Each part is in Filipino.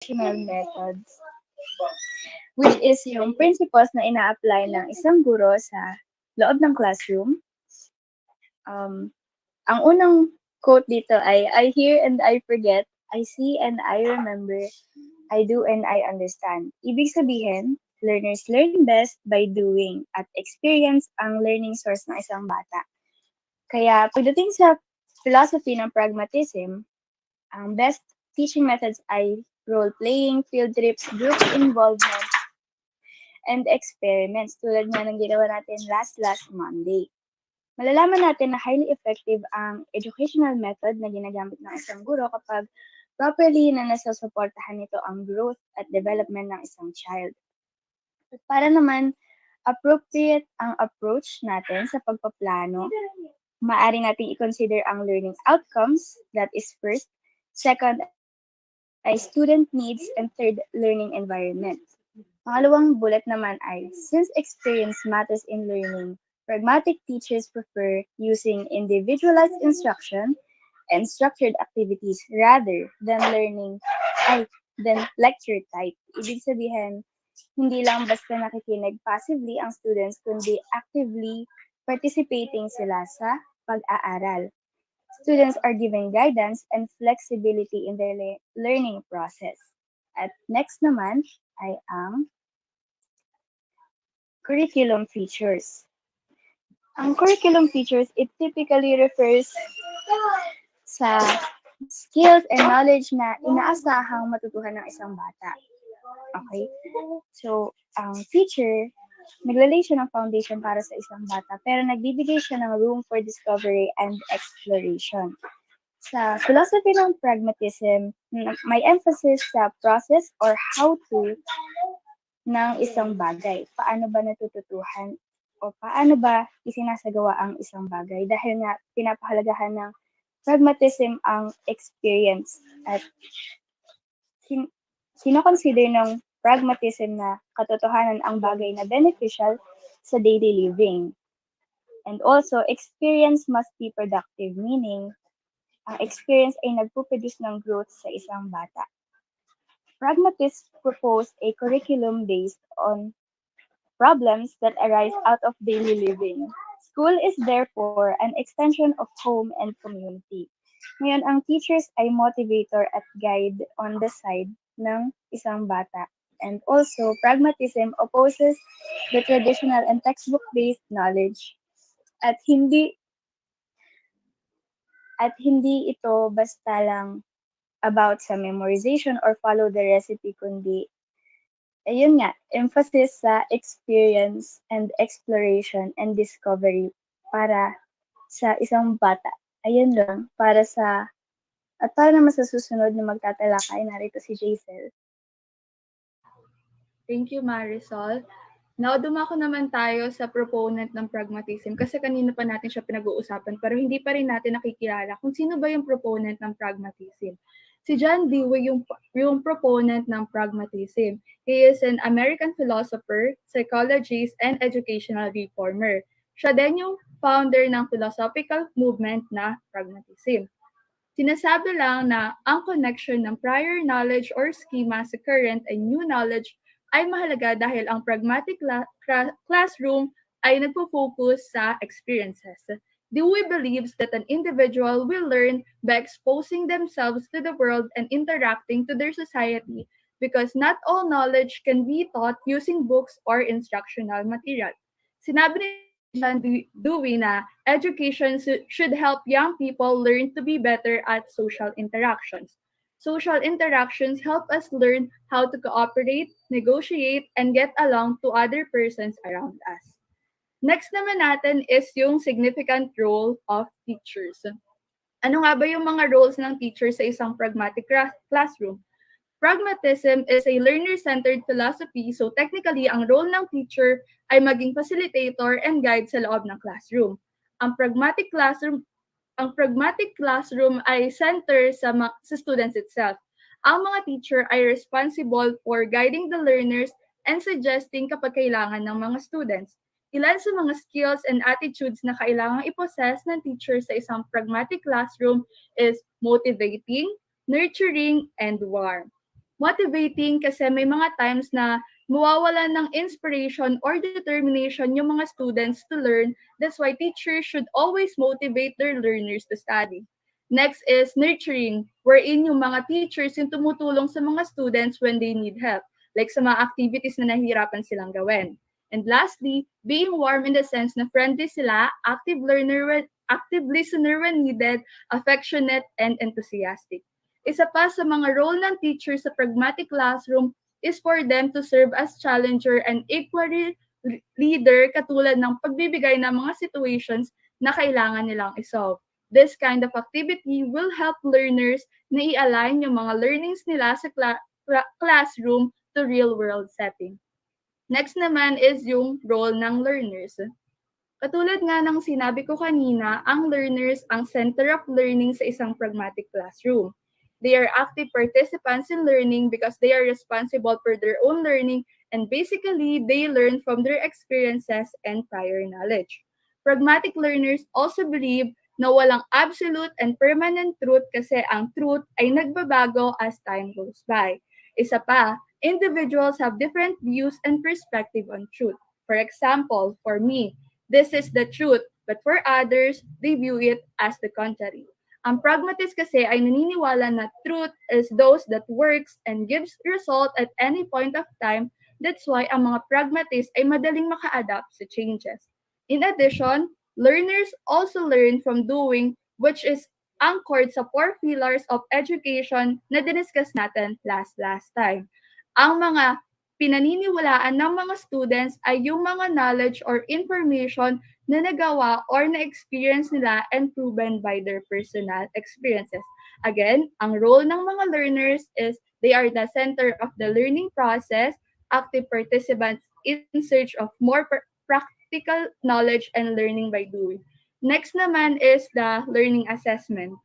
methods, which is yung principles na ina-apply ng isang guro sa loob ng classroom. Ang unang quote dito ay, I hear and I forget, I see and I remember, I do and I understand. Ibig sabihin, learners learn best by doing at experience ang learning source ng isang bata. Kaya pagdating sa philosophy ng pragmatism, ang best teaching methods ay role-playing, field trips, group involvement, and experiments tulad nga ng ginawa natin last Monday. Malalaman natin na highly effective ang educational method na ginagamit ng isang guro kapag properly na nasusuportahan nito ang growth at development ng isang child. At para naman appropriate ang approach natin sa pagpaplano, maaari nating i-consider ang learning outcomes, that is first. Second ay student needs, and third, learning environment. Pangalawang bullet naman ay, since experience matters in learning, pragmatic teachers prefer using individualized instruction and structured activities rather than lecture type. Ibig sabihin, hindi lang basta nakikinig passively ang students, kundi actively participating sila sa pag-aaral. Students are given guidance and flexibility in their learning process. At next naman ay ang curriculum features. Ang curriculum features, it typically refers sa skills and knowledge na inaasahang matutuhan ng isang bata. Okay? So, ang feature, naglalay siya ng foundation para sa isang bata, pero nagbibigay siya ng room for discovery and exploration. Sa philosophy ng pragmatism, may emphasis sa process or how to ng isang bagay. Paano ba natututuhan o paano ba isinasagawa ang isang bagay? Dahil nga pinapahalagahan ng pragmatism ang experience at sino-consider ng pragmatism na katotohanan ang bagay na beneficial sa daily living. And also, experience must be productive, meaning ang experience ay nagpuproduce ng growth sa isang bata. Pragmatists propose a curriculum based on problems that arise out of daily living. School is therefore an extension of home and community. Ngayon, ang teachers ay motivator at guide on the side ng isang bata. And also, pragmatism opposes the traditional and textbook-based knowledge at hindi ito basta lang about sa memorization or follow the recipe, kundi ayun nga, emphasis sa experience and exploration and discovery para sa isang bata. Ayun lang, at para naman sa susunod na magtatalakay, narito si Jaisel. Thank you, Marisol. Now, dumako naman tayo sa proponent ng pragmatism kasi kanina pa natin siya pinag-uusapan pero hindi pa rin natin nakikilala kung sino ba yung proponent ng pragmatism. Si John Dewey yung proponent ng pragmatism. He is an American philosopher, psychologist, and educational reformer. Siya din yung founder ng philosophical movement na pragmatism. Sinasabi lang na ang connection ng prior knowledge or schema sa current and new knowledge ay mahalaga dahil ang pragmatic classroom ay nagpo-focus sa experiences. Dewey believes that an individual will learn by exposing themselves to the world and interacting to their society because not all knowledge can be taught using books or instructional material. Sinabi ni John Dewey na education should help young people learn to be better at social interactions. Social interactions help us learn how to cooperate, negotiate, and get along to other persons around us. Next naman natin is yung significant role of teachers. Ano nga ba yung mga roles ng teacher sa isang pragmatic classroom? Pragmatism is a learner-centered philosophy, so technically, ang role ng teacher ay maging facilitator and guide sa loob ng classroom. Ang pragmatic classroom ay center sa students itself. Ang mga teacher ay responsible for guiding the learners and suggesting kapag kailangan ng mga students. Ilan sa mga skills and attitudes na kailangang i-possess ng teacher sa isang pragmatic classroom is motivating, nurturing, and warm. Motivating kasi may mga times na mawawalan ng inspiration or determination yung mga students to learn. That's why teachers should always motivate their learners to study. Next is nurturing, wherein yung mga teachers yung tumutulong sa mga students when they need help, like sa mga activities na nahihirapan silang gawin. And lastly, being warm in the sense na friendly sila, active listener when needed, affectionate, and enthusiastic. Isa pa sa mga role ng teacher sa pragmatic classroom is for them to serve as challenger and equally leader katulad ng pagbibigay ng mga situations na kailangan nilang isolve. This kind of activity will help learners na i-align yung mga learnings nila sa classroom to real-world setting. Next naman is yung role ng learners. Katulad nga ng sinabi ko kanina, ang learners ang center of learning sa isang pragmatic classroom. They are active participants in learning because they are responsible for their own learning and basically they learn from their experiences and prior knowledge. Pragmatic learners also believe na walang absolute and permanent truth kasi ang truth ay nagbabago as time goes by. Isa pa, individuals have different views and perspective on truth. For example, for me, this is the truth, but for others, they view it as the contrary. Ang pragmatist kasi ay naniniwala na truth is those that works and gives result at any point of time. That's why ang mga pragmatist ay madaling maka-adapt sa changes. In addition, learners also learn from doing, which is anchored sa four pillars of education na diniscuss natin last time. Ang mga pinaniniwalaan ng mga students ay yung mga knowledge or information na nagawa or na-experience nila and proven by their personal experiences. Again, ang role ng mga learners is they are the center of the learning process, active participants in search of more practical knowledge and learning by doing. Next naman is the learning assessment.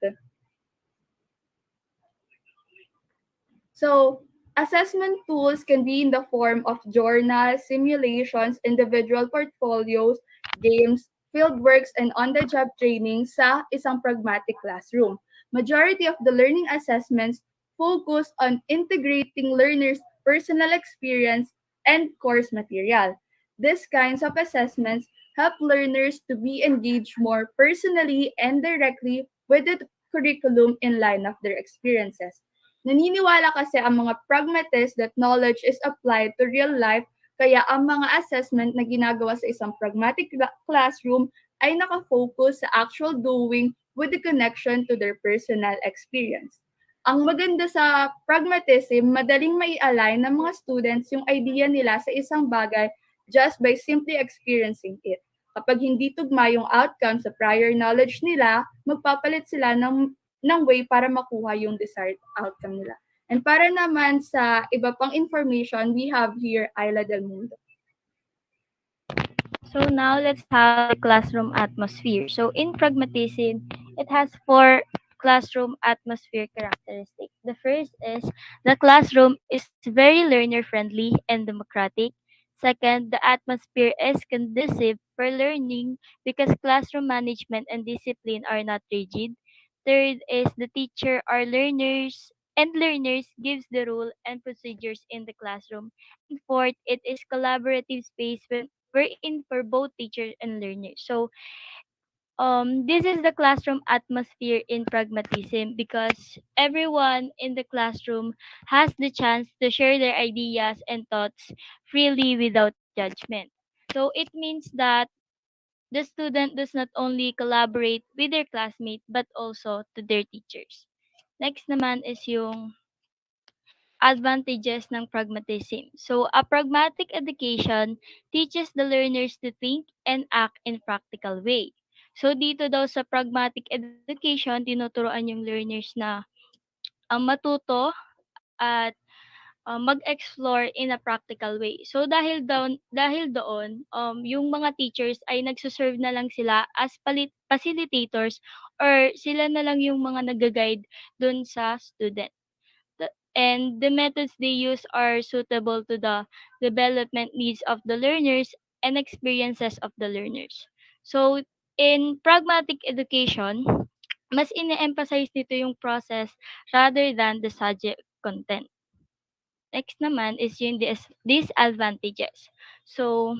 So, assessment tools can be in the form of journals, simulations, individual portfolios, games, fieldworks, and on-the-job training sa isang pragmatic classroom. Majority of the learning assessments focus on integrating learners' personal experience and course material. These kinds of assessments help learners to be engaged more personally and directly with the curriculum in line of their experiences. Naniniwala kasi ang mga pragmatists that knowledge is applied to real life, kaya ang mga assessment na ginagawa sa isang pragmatic classroom ay nakafocus sa actual doing with the connection to their personal experience. Ang maganda sa pragmatism, madaling mai-align ng mga students yung idea nila sa isang bagay just by simply experiencing it. Kapag hindi tugma yung outcome sa prior knowledge nila, magpapalit sila ng way para makuha yung desired outcome nila. And para naman sa iba pang information, we have here Ayla Del Mundo. So now let's have the classroom atmosphere. So in pragmatism, it has four classroom atmosphere characteristics. The first is the classroom is very learner friendly and democratic. Second, the atmosphere is conducive for learning because classroom management and discipline are not rigid. Third is the teacher or learners gives the rule and procedures in the classroom. And fourth, it is collaborative space when we're in for both teachers and learners. So this is the classroom atmosphere in pragmatism because everyone in the classroom has the chance to share their ideas and thoughts freely without judgment. So it means that the student does not only collaborate with their classmates but also to their teachers. Next naman is yung advantages ng pragmatism. So, a pragmatic education teaches the learners to think and act in practical way. So, dito daw sa pragmatic education, tinuturoan yung learners na matuto at mag-explore in a practical way. So, dahil doon, yung mga teachers ay nagsuserve na lang sila as facilitators or sila na lang yung mga nag-guide dun sa student. And the methods they use are suitable to the development needs of the learners and experiences of the learners. So, in pragmatic education, mas ine-emphasize nito yung process rather than the subject content. next naman is yung disadvantages. So,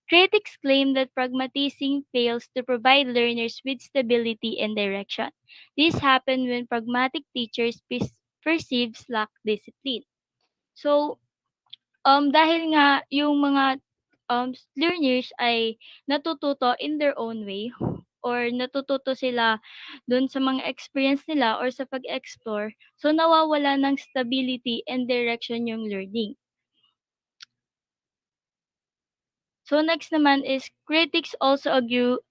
critics claim that pragmatism fails to provide learners with stability and direction. This happens when pragmatic teachers perceive lack discipline. So, dahil nga yung mga learners ay natututo in their own way or natututo sila dun sa mga experience nila or sa pag-explore, so nawawala ng stability and direction yung learning. So next naman is critics also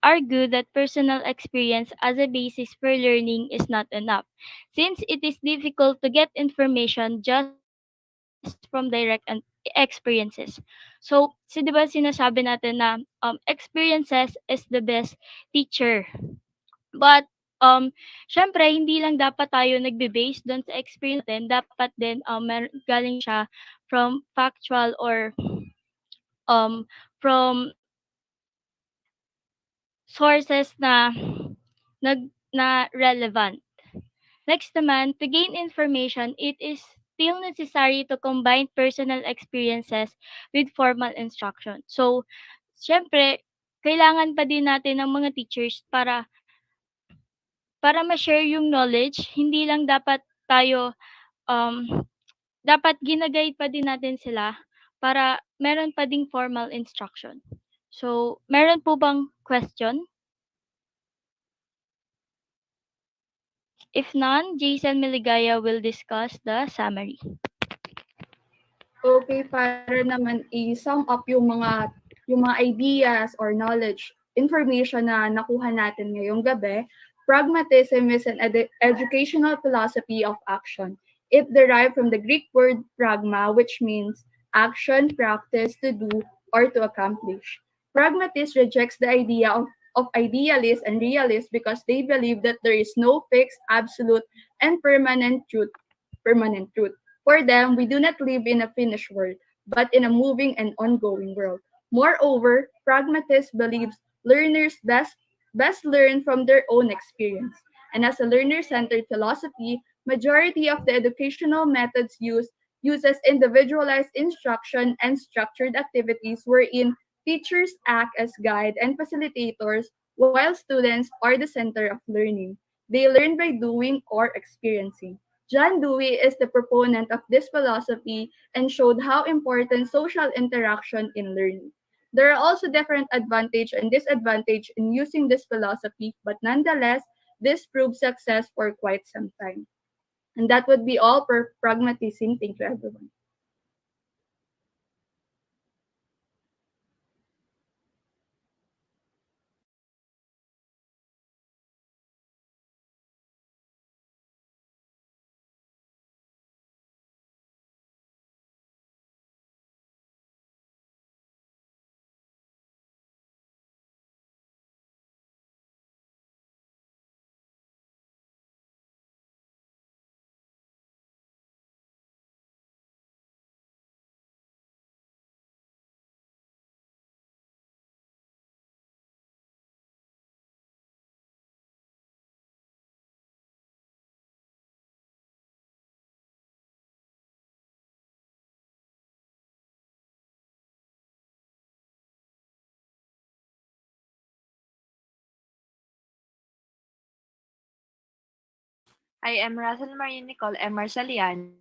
argue that personal experience as a basis for learning is not enough, since it is difficult to get information just from direct experiences. So, 'di ba sinasabi natin na experiences is the best teacher. But syempre hindi lang dapat tayo nagbe-base doon sa experience natin, dapat din galing siya from factual or from sources na relevant. Next naman, to gain information, it is still necessary to combine personal experiences with formal instruction. So, syempre, kailangan pa din natin ng mga teachers para ma-share yung knowledge. Hindi lang dapat tayo dapat gina-guide pa din natin sila para meron pa ding formal instruction. So, meron po bang question? If none, Jason Miligaya will discuss the summary. Okay, para naman i-sum up yung mga ideas or knowledge, information na nakuha natin ngayong gabi, pragmatism is an educational philosophy of action. It derived from the Greek word pragma, which means action, practice, to do, or to accomplish. Pragmatists rejects the idea of idealists and realists because they believe that there is no fixed, absolute, and permanent truth. For them, we do not live in a finished world, but in a moving and ongoing world. Moreover, pragmatists believes learners best learn from their own experience. And as a learner-centered philosophy, majority of the educational methods used uses individualized instruction and structured activities wherein teachers act as guide and facilitators while students are the center of learning. They learn by doing or experiencing. John Dewey is the proponent of this philosophy and showed how important social interaction in learning. There are also different advantage and disadvantage in using this philosophy, but nonetheless, this proved success for quite some time. And that would be all for pragmatism. Thank you, everyone. I am Russell Marie Nicole M. Marsalian.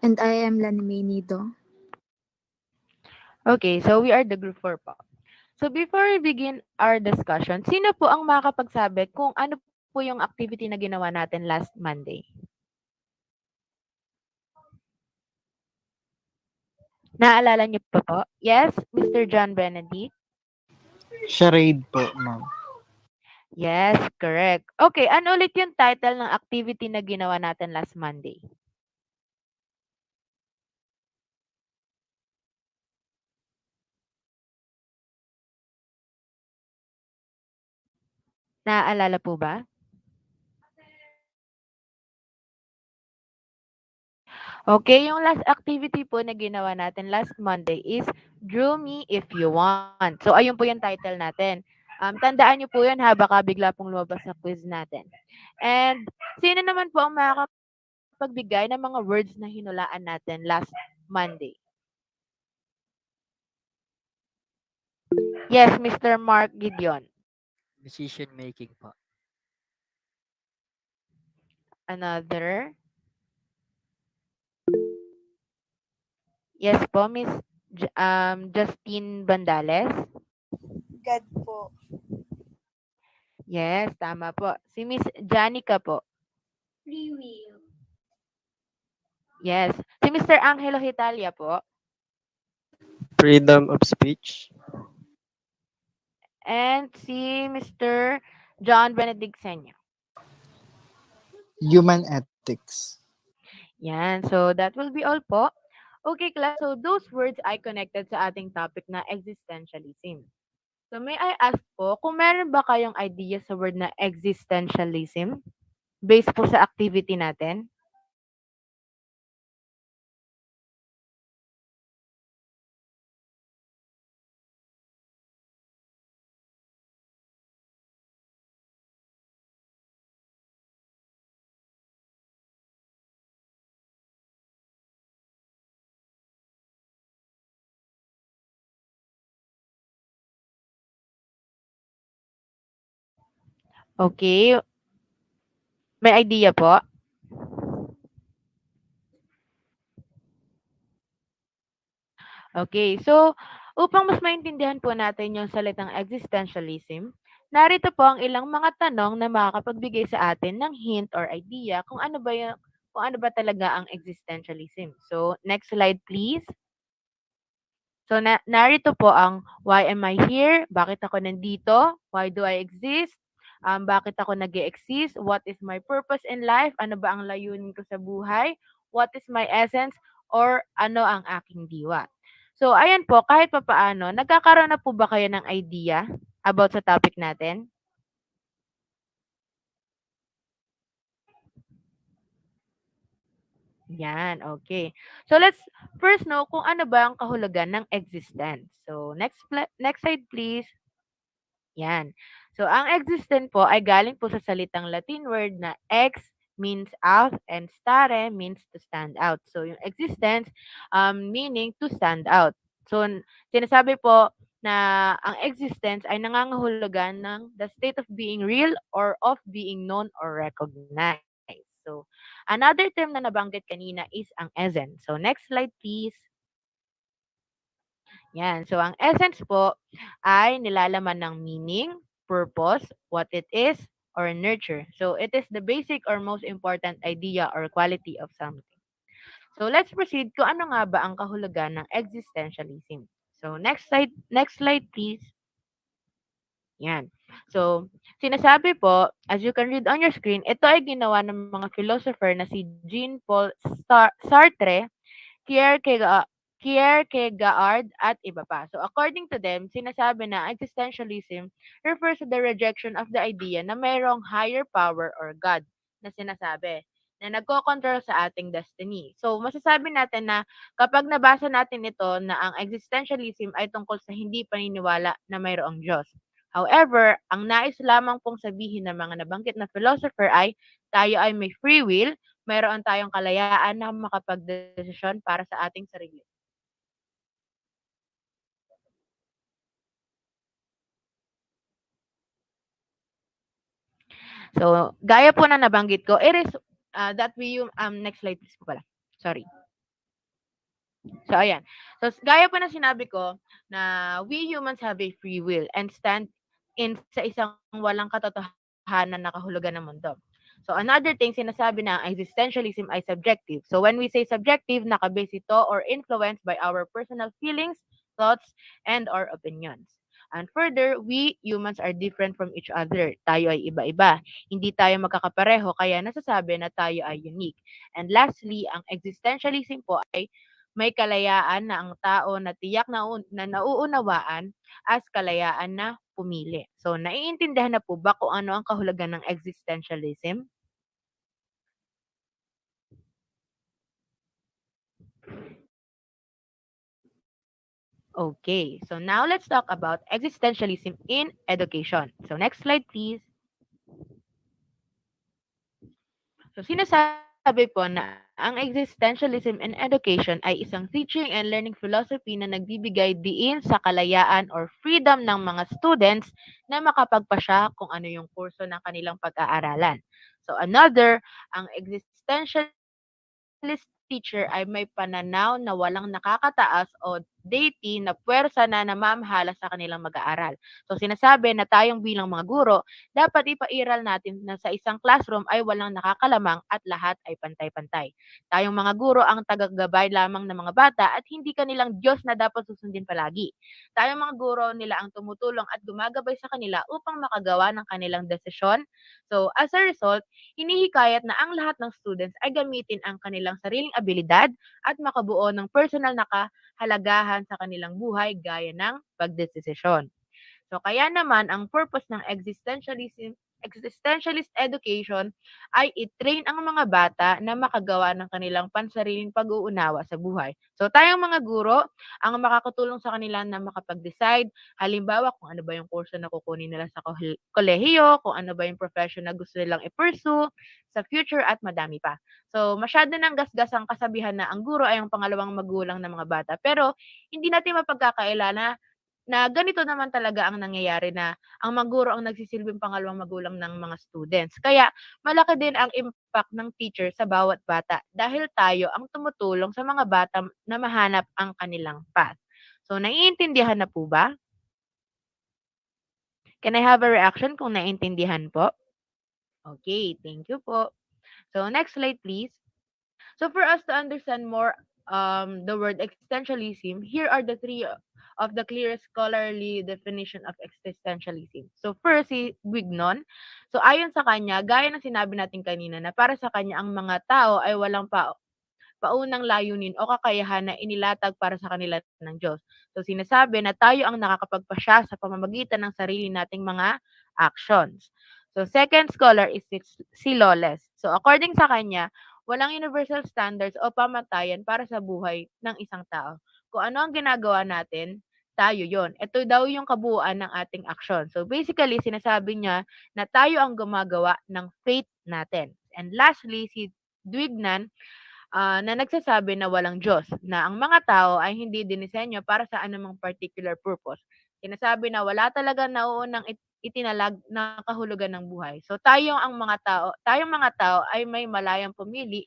And I am Lanime Nido. Okay, so we are the group 4 po. So before we begin our discussion, sino po ang makakapagsabi kung ano po yung activity na ginawa natin last Monday? Naalala niyo pa po? Yes, Mr. John Benedict? Charade po, ma'am. Yes, correct. Okay, ano ulit yung title ng activity na ginawa natin last Monday? Naaalala po ba? Okay, yung last activity po na ginawa natin last Monday is Drew Me If You Want. So, ayun po yung title natin. Tandaan nyo po yun ha, baka bigla pong lumabas sa quiz natin. And, sino naman po ang makakapagbigay ng mga words na hinulaan natin last Monday? Yes, Mr. Mark Gideon. Decision making po. Another. Yes po, Miss Justine Bandales. God po. Yes, tama po. Si Miss Janica po. Free will. Yes. Si Mr. Angelo Hitalia po. Freedom of speech. And si Mr. John Benedict Senya. Human ethics. Yan. So, that will be all po. Okay, class. So, those words ay connected sa ating topic na existentialism. So, may I ask po, kung meron ba kayong idea sa word na existentialism? Based po sa activity natin? Okay. May idea po? Okay, so upang mas maintindihan po natin yung salitang existentialism, narito po ang ilang mga tanong na makakapagbigay sa atin ng hint or idea kung ano ba talaga ang existentialism. So, next slide please. So, narito po ang why am I here? Bakit ako nandito? Why do I exist? Bakit ako nag exist? What is my purpose in life? Ano ba ang layunin ko sa buhay? What is my essence? Or ano ang aking diwa? So, ayan po, kahit papaano, nagkakaroon na po ba kayo ng idea about sa topic natin? Yan, okay. So, let's first know kung ano ba ang kahulugan ng existence. So, next slide please. Yan. So, ang existent po ay galing po sa salitang Latin word na ex means out and stare means to stand out. So, yung existence meaning to stand out. So, sinasabi po na ang existence ay nangangahulugan ng the state of being real or of being known or recognized. So, another term na nabanggit kanina is ang essence. So, next slide please. Yan. So, ang essence po ay nilalaman ng meaning, purpose, what it is, or nurture. So, it is the basic or most important idea or quality of something. So, let's proceed kung ano nga ba ang kahulugan ng existentialism. So, next slide please. Yan. So, sinasabi po, as you can read on your screen, ito ay ginawa ng mga philosopher na si Jean-Paul Sartre, Kierkegaard, at iba pa. So, according to them, sinasabi na existentialism refers to the rejection of the idea na mayroong higher power or God na sinasabi na nagko-control sa ating destiny. So, masasabi natin na kapag nabasa natin ito na ang existentialism ay tungkol sa hindi paniniwala na mayroong Diyos. However, ang nais lamang pong sabihin ng mga nabanggit na philosopher ay tayo ay may free will, mayroon tayong kalayaan na makapagdesisyon para sa ating sarili. So, gaya po na nabanggit ko, it is that we, next slide please po pala. Sorry. So, ayan. So, gaya po na sinabi ko na we humans have a free will and stand in sa isang walang katotohanan na kahulugan ng mundo. So, another thing, sinasabi na ang existentialism ay subjective. So, when we say subjective, nakabase ito or influenced by our personal feelings, thoughts, and or opinions. And further, we humans are different from each other. Tayo ay iba-iba. Hindi tayo magkakapareho, kaya nasasabi na tayo ay unique. And lastly, ang existentialism po ay may kalayaan na ang tao na tiyak na nauunawaan as kalayaan na pumili. So, naiintindihan na po ba kung ano ang kahulugan ng existentialism? Okay, so now let's talk about existentialism in education. So next slide, please. So sinasabi po na ang existentialism in education ay isang teaching and learning philosophy na nagbibigay diin sa kalayaan or freedom ng mga students na makapagpasya kung ano yung kurso ng kanilang pag-aaralan. So another, ang existentialist teacher ay may pananaw na walang nakakataas o deity na puwersa na namamahala sa kanilang mag-aaral. So sinasabi na tayong bilang mga guro, dapat ipairal natin na sa isang classroom ay walang nakakalamang at lahat ay pantay-pantay. Tayong mga guro ang tagagabay lamang ng mga bata at hindi kanilang Diyos na dapat susundin palagi. Tayong mga guro nila ang tumutulong at gumagabay sa kanila upang makagawa ng kanilang desisyon. So as a result, hinihikayat na ang lahat ng students ay gamitin ang kanilang sariling abilidad at makabuo ng personal na kahalagahan sa kanilang buhay gaya ng pagdesisyon. So kaya naman ang purpose ng existentialist education ay i-train ang mga bata na makagawa ng kanilang pansariling pag-uunawa sa buhay. So tayong mga guro ang makakatulong sa kanila na makapag-decide, halimbawa kung ano ba yung kurso na kukunin nila sa kolehiyo, kung ano ba yung profession na gusto nilang i-pursue sa future at madami pa. So masyado nang gasgas ang kasabihan na ang guro ay ang pangalawang magulang ng mga bata. Pero hindi natin mapagkakaila na ganito naman talaga ang nangyayari na ang maguro ang nagsisilbing pangalawang magulang ng mga students. Kaya malaki din ang impact ng teacher sa bawat bata dahil tayo ang tumutulong sa mga bata na mahanap ang kanilang path. So, naiintindihan na po ba? Can I have a reaction kung naiintindihan po? Okay, thank you po. So, next slide please. So for us to understand more the word existentialism, here are the three of the clearest scholarly definition of existentialism. So first, si Guignon. So ayon sa kanya, gaya ng sinabi natin kanina na para sa kanya ang mga tao ay walang paunang layunin o kakayahan na inilatag para sa kanila ng Diyos. So sinasabi na tayo ang nakakapagpasya sa pamamagitan ng sarili nating mga actions. So second scholar is si Lawless. So according sa kanya, walang universal standards o pamatayan para sa buhay ng isang tao. Kung ano ang ginagawa natin, tayo yon. Ito daw yung kabuuan ng ating aksyon. So basically, sinasabi niya na tayo ang gumagawa ng faith natin. And lastly, si Dwignan na nagsasabi na walang Diyos, na ang mga tao ay hindi dinisenyo para sa anumang particular purpose. Sinasabi na wala talaga nauunang itinalag na kahulugan ng buhay. So tayong mga tao ay may malayang pumili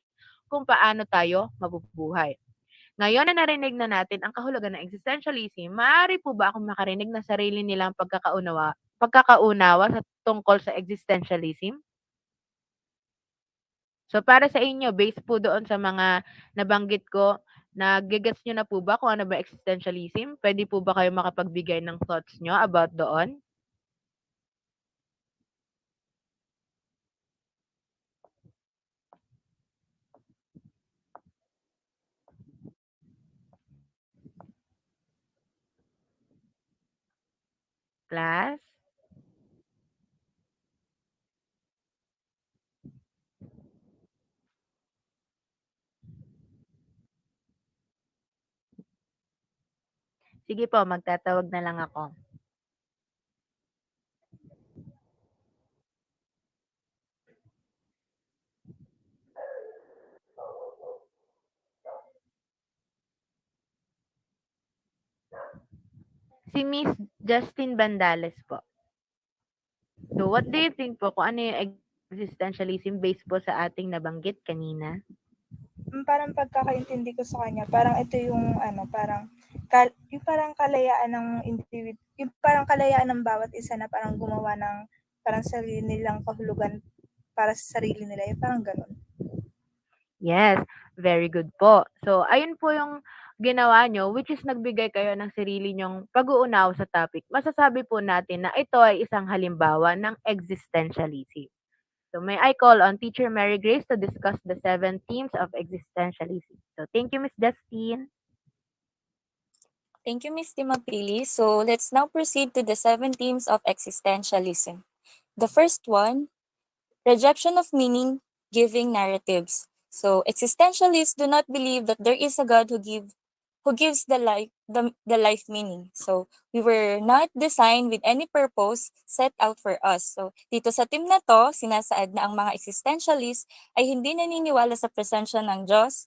kung paano tayo mabubuhay. Ngayon na narinig na natin ang kahulugan ng existentialism, maaari po ba akong makarinig na sarili nilang pagkakaunawa sa tungkol sa existentialism? So para sa inyo, based po doon sa mga nabanggit ko, nagigets nyo na po ba kung ano ba existentialism? Pwede po ba kayo makapagbigay ng thoughts nyo about doon? Class? Sige po, magtatawag na lang ako. Si Miss Justin Bandales po. So what do you think po kung ano yung existentialism based po sa ating nabanggit kanina? Parang pagkakaintindi ko sa kanya, parang ito yung yung parang kalayaan ng yung parang kalayaan ng bawat isa na parang gumawa ng parang sarili nilang kahulugan para sa sarili nila, yung parang ganun. Yes, very good po. So, ayun po yung ginawa nyo, which is nagbigay kayo ng sarili nyong pag-uunawa sa topic. Masasabi po natin na ito ay isang halimbawa ng existentialism. So, may I call on Teacher Mary Grace to discuss the 7 themes of existentialism. So, thank you, Miss Justine. Thank you, Ms. Timapili. So let's now proceed to the 7 themes of existentialism. The first one, rejection of meaning-giving narratives. So existentialists do not believe that there is a God who gives who gives the life meaning. So, we were not designed with any purpose set out for us. So, dito sa team na to, sinasaad na ang mga existentialist ay hindi naniniwala sa presensya ng Diyos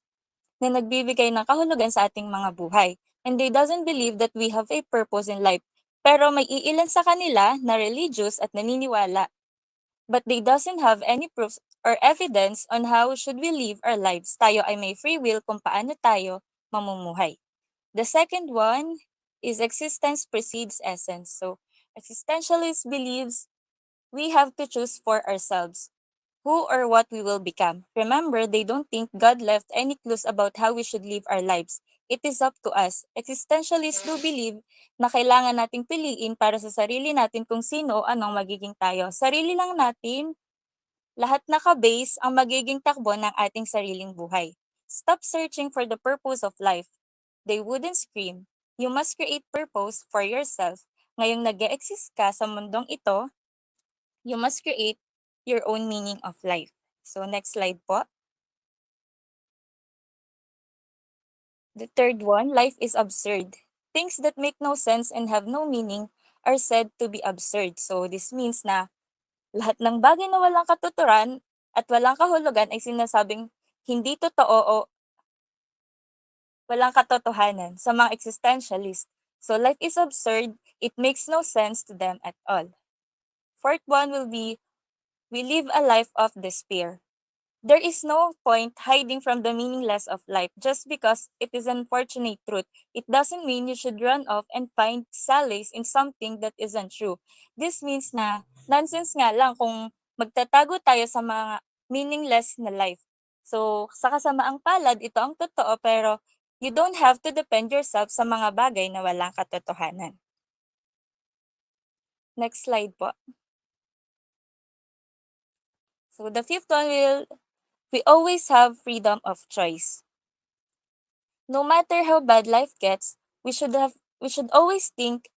na nagbibigay ng kahulugan sa ating mga buhay. And they doesn't believe that we have a purpose in life. Pero may iilan sa kanila na religious at naniniwala. But they doesn't have any proofs or evidence on how should we live our lives. Tayo ay may free will kung paano tayo mamumuhay. The second one is existence precedes essence. So, existentialist believes we have to choose for ourselves who or what we will become. Remember, they don't think God left any clues about how we should live our lives. It is up to us. Existentialists do believe na kailangan nating piliin para sa sarili natin kung sino o anong magiging tayo. Sarili lang natin, lahat naka-base ang magiging takbo ng ating sariling buhay. Stop searching for the purpose of life. They wouldn't scream. You must create purpose for yourself. Ngayong nag-exist ka sa mundong ito, you must create your own meaning of life. So next slide po. The third one, life is absurd. Things that make no sense and have no meaning are said to be absurd. So this means na lahat ng bagay na walang katuturan at walang kahulugan ay sinasabing hindi totoo o walang katotohanan sa mga existentialist. So life is absurd, it makes no sense to them at all. Fourth one will be, we live a life of despair. There is no point hiding from the meaningless of life just because it is an unfortunate truth. It doesn't mean you should run off and find solace in something that isn't true. This means na nonsense nga lang kung magtatago tayo sa mga meaningless na life. So, sa kasamaang palad, ito ang totoo pero you don't have to depend yourself sa mga bagay na walang katotohanan. Next slide po. So, the fifth one will, we always have freedom of choice. No matter how bad life gets, we should always think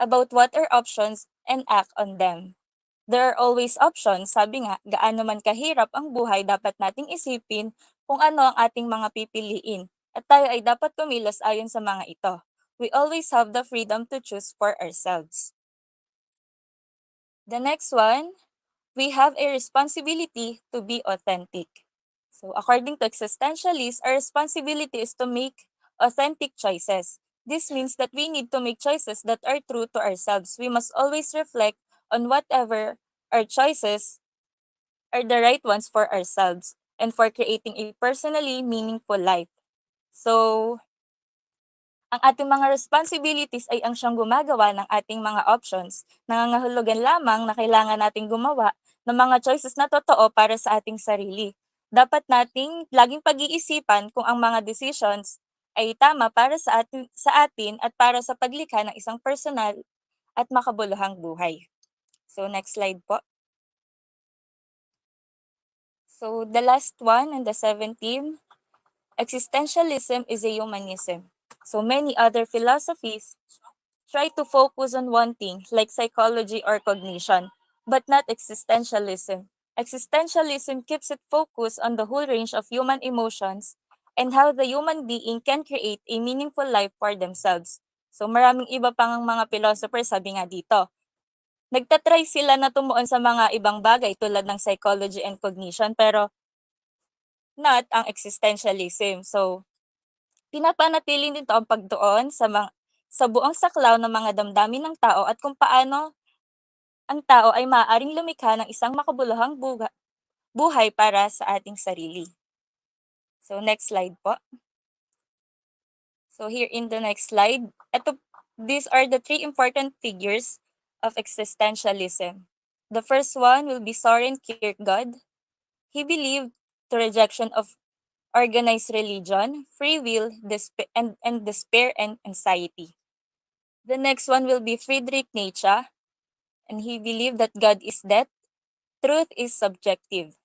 about what are options and act on them. There are always options. Sabi nga, gaano man kahirap ang buhay, dapat nating isipin kung ano ang ating mga pipiliin. At tayo ay dapat kumilos ayon sa mga ito. We always have the freedom to choose for ourselves. The next one, we have a responsibility to be authentic. So according to existentialists, our responsibility is to make authentic choices. This means that we need to make choices that are true to ourselves. We must always reflect on whatever our choices are the right ones for ourselves and for creating a personally meaningful life. So, ang ating mga responsibilities ay ang siyang gumagawa ng ating mga options. Nangangahulugan lamang na kailangan nating gumawa ng mga choices na totoo para sa ating sarili. Dapat nating laging pag-iisipan kung ang mga decisions ay tama para sa atin at para sa paglikha ng isang personal at makabuluhang buhay. So next slide po. So the last one and the 17th, existentialism is a humanism. So many other philosophies try to focus on one thing, like psychology or cognition, but not existentialism. Existentialism keeps it focused on the whole range of human emotions and how the human being can create a meaningful life for themselves. So maraming iba pang mga philosophers, sabi nga dito, nagtatry sila na tumuon sa mga ibang bagay tulad ng psychology and cognition pero not ang existentialism. So pinapanatili nito ang pagtuon sa buong saklaw ng mga damdamin ng tao at kung paano ang tao ay maaaring lumikha ng isang makabuluhang buhay para sa ating sarili. So next slide po. So here in the next slide, these are the three important figures of existentialism. The first one will be Soren Kierkegaard. He believed the rejection of organized religion, free will, and despair and anxiety. The next one will be Friedrich Nietzsche, and he believed that God is dead, truth is subjective.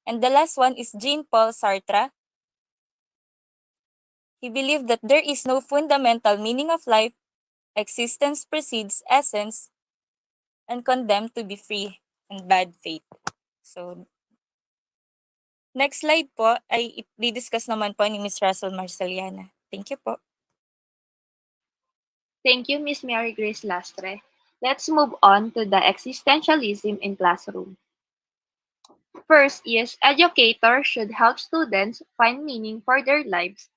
And the last one is Jean-Paul Sartre. He believed that there is no fundamental meaning of life, existence precedes essence, and condemned to be free and bad faith. So, next slide po ay i-discuss naman po ni Ms. Russell Marceliana. Thank you po. Thank you, Miss Mary Grace Lastre. Let's move on to the existentialism in classroom. First is educators should help students find meaning for their lives.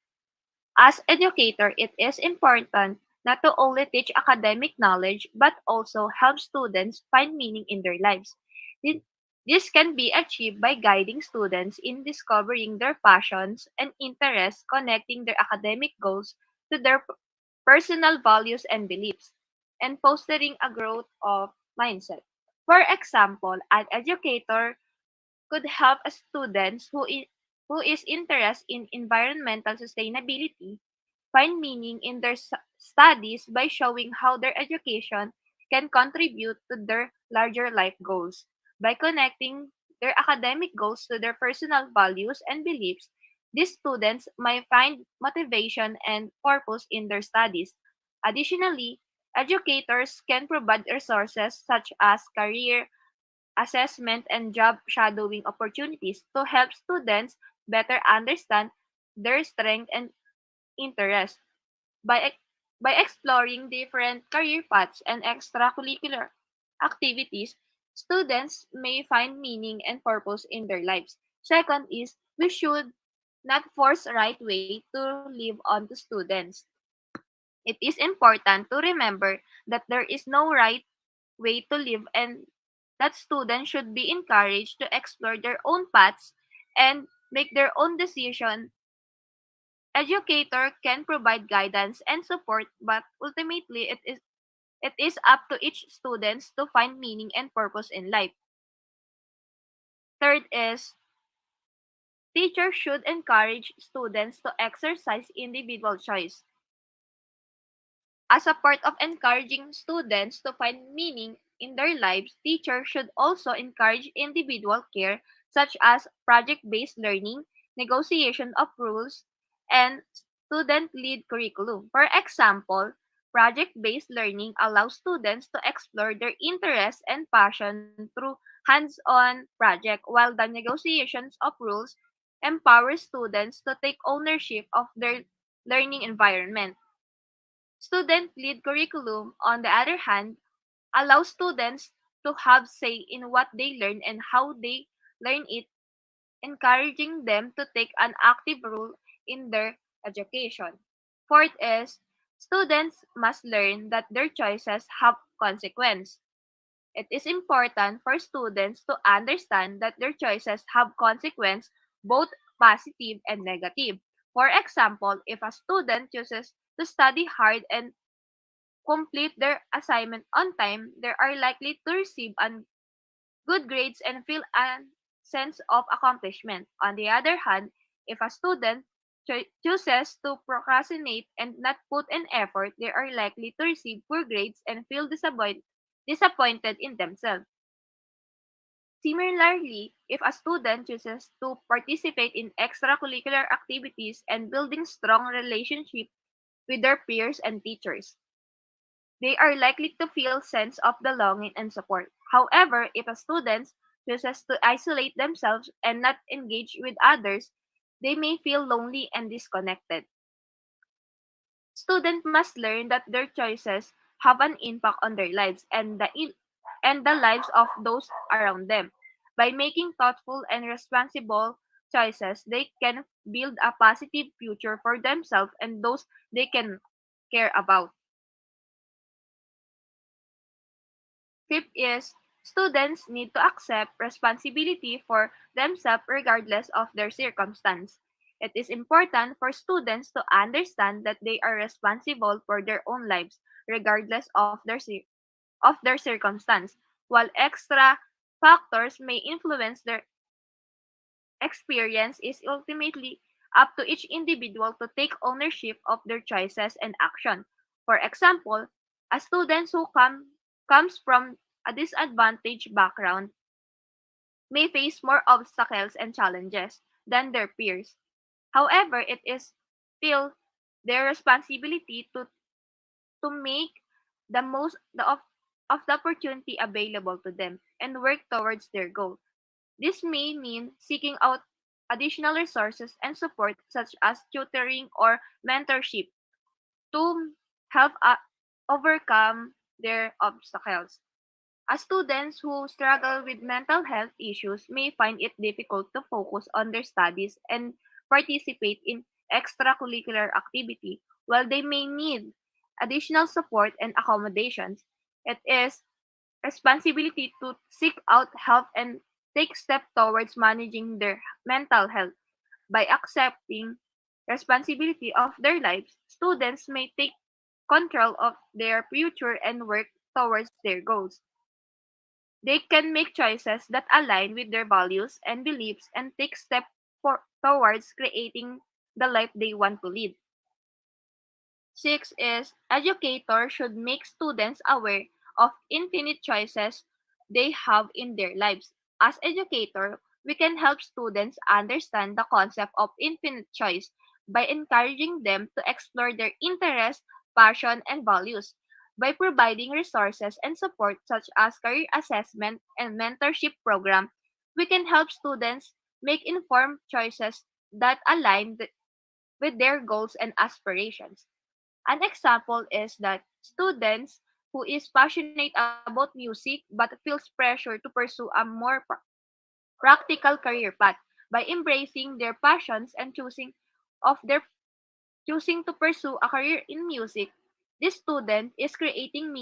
As educator, it is important not to only teach academic knowledge but also help students find meaning in their lives. Thi- This can be achieved by guiding students in discovering their passions and interests, connecting their academic goals to their personal values and beliefs, and fostering a growth of mindset. For example, an educator could help a student who is interested in environmental sustainability find meaning in their studies by showing how their education can contribute to their larger life goals. By connecting their academic goals to their personal values and beliefs, these students may find motivation and purpose in their studies. Additionally, educators can provide resources such as career assessment and job shadowing opportunities to help students better understand their strengths and interests. By, by exploring different career paths and extracurricular activities, students may find meaning and purpose in their lives. Second is we should not force right way to live on to students. It is important to remember that there is no right way to live and that students should be encouraged to explore their own paths and make their own decision. Educator can provide guidance and support, but ultimately it is up to each student to find meaning and purpose in life. Third is teachers should encourage students to exercise individual choice. As a part of encouraging students to find meaning in their lives, teachers should also encourage individual care such as project-based learning, negotiation of rules, and student-led curriculum. For example, project-based learning allows students to explore their interests and passion through hands-on project, while the negotiations of rules empower students to take ownership of their learning environment. Student-led curriculum, on the other hand, allows students to have say in what they learn and how they learn it, encouraging them to take an active role in their education. Fourth is, students must learn that their choices have consequence. It is important for students to understand that their choices have consequence, both positive and negative. For example, if a student chooses to study hard and complete their assignment on time, they are likely to receive good grades and feel a sense of accomplishment. On the other hand, if a student chooses to procrastinate and not put in effort, they are likely to receive poor grades and feel disappointed in themselves. Similarly, if a student chooses to participate in extracurricular activities and building strong relationships with their peers and teachers, they are likely to feel sense of belonging and support. However, if a student chooses to isolate themselves and not engage with others, they may feel lonely and disconnected. Students must learn that their choices have an impact on their lives and the lives of those around them. By making thoughtful and responsible choices, they can build a positive future for themselves and those they can care about. Fifth is students need to accept responsibility for themselves regardless of their circumstance. It is important for students to understand that they are responsible for their own lives regardless of their circumstance. While extra factors may influence their experience, is ultimately up to each individual to take ownership of their choices and action. For example, a student who comes from a disadvantaged background may face more obstacles and challenges than their peers. However, it is still their responsibility to make the most of the opportunity available to them and work towards their goal. This may mean seeking out additional resources and support such as tutoring or mentorship to help overcome their obstacles. As students who struggle with mental health issues may find it difficult to focus on their studies and participate in extracurricular activity, while they may need additional support and accommodations, it is responsibility to seek out help and take steps towards managing their mental health. By accepting responsibility of their lives, students may take control of their future and work towards their goals. They can make choices that align with their values and beliefs and take steps towards creating the life they want to lead. Six is educators should make students aware of infinite choices they have in their lives. As educator, we can help students understand the concept of infinite choice by encouraging them to explore their interests, passion, and values. By providing resources and support such as career assessment and mentorship program, we can help students make informed choices that align with their goals and aspirations. An example is that students who is passionate about music but feels pressure to pursue a more practical career path by embracing their passions and choosing to pursue a career in music. This student is creating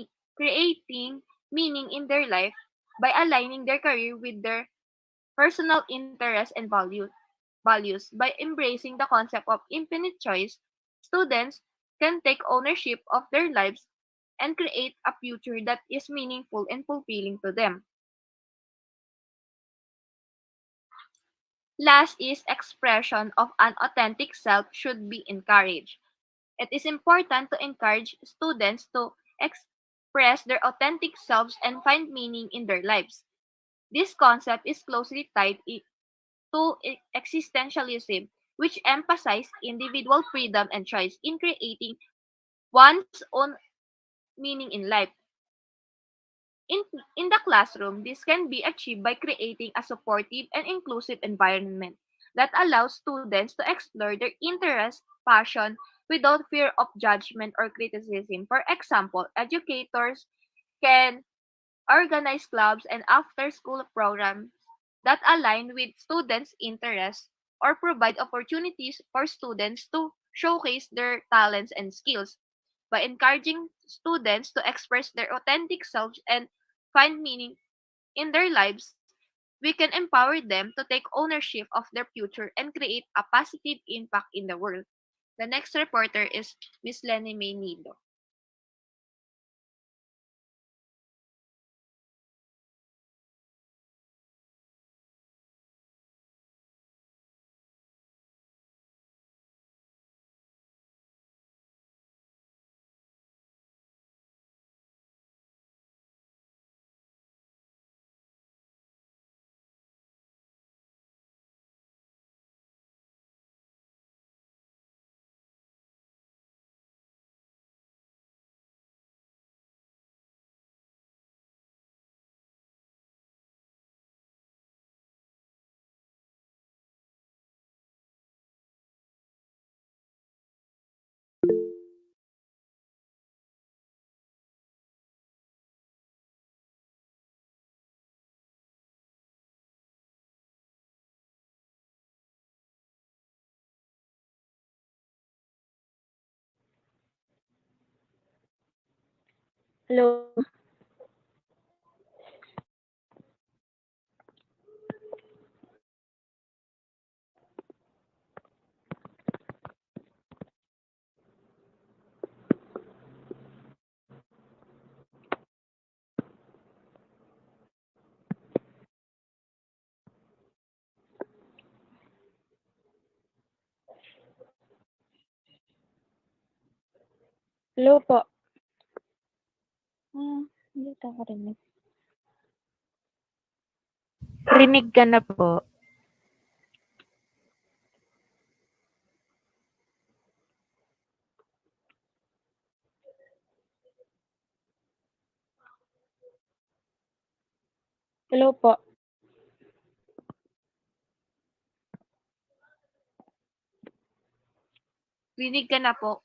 meaning in their life by aligning their career with their personal interests and values. By embracing the concept of infinite choice, students can take ownership of their lives and create a future that is meaningful and fulfilling to them. Last is expression of an authentic self should be encouraged. It is important to encourage students to express their authentic selves and find meaning in their lives. This concept is closely tied to existentialism, which emphasizes individual freedom and choice in creating one's own meaning in life. In, in the classroom, this can be achieved by creating a supportive and inclusive environment that allows students to explore their interests, passion, without fear of judgment or criticism. For example, educators can organize clubs and after-school programs that align with students' interests or provide opportunities for students to showcase their talents and skills. By encouraging students to express their authentic selves and find meaning in their lives, we can empower them to take ownership of their future and create a positive impact in the world. The next reporter is Miss Lenny May Nido. Hello. Hello po. Hindi ako rinig. Rinig ka na po. Hello po. Rinig ka na po.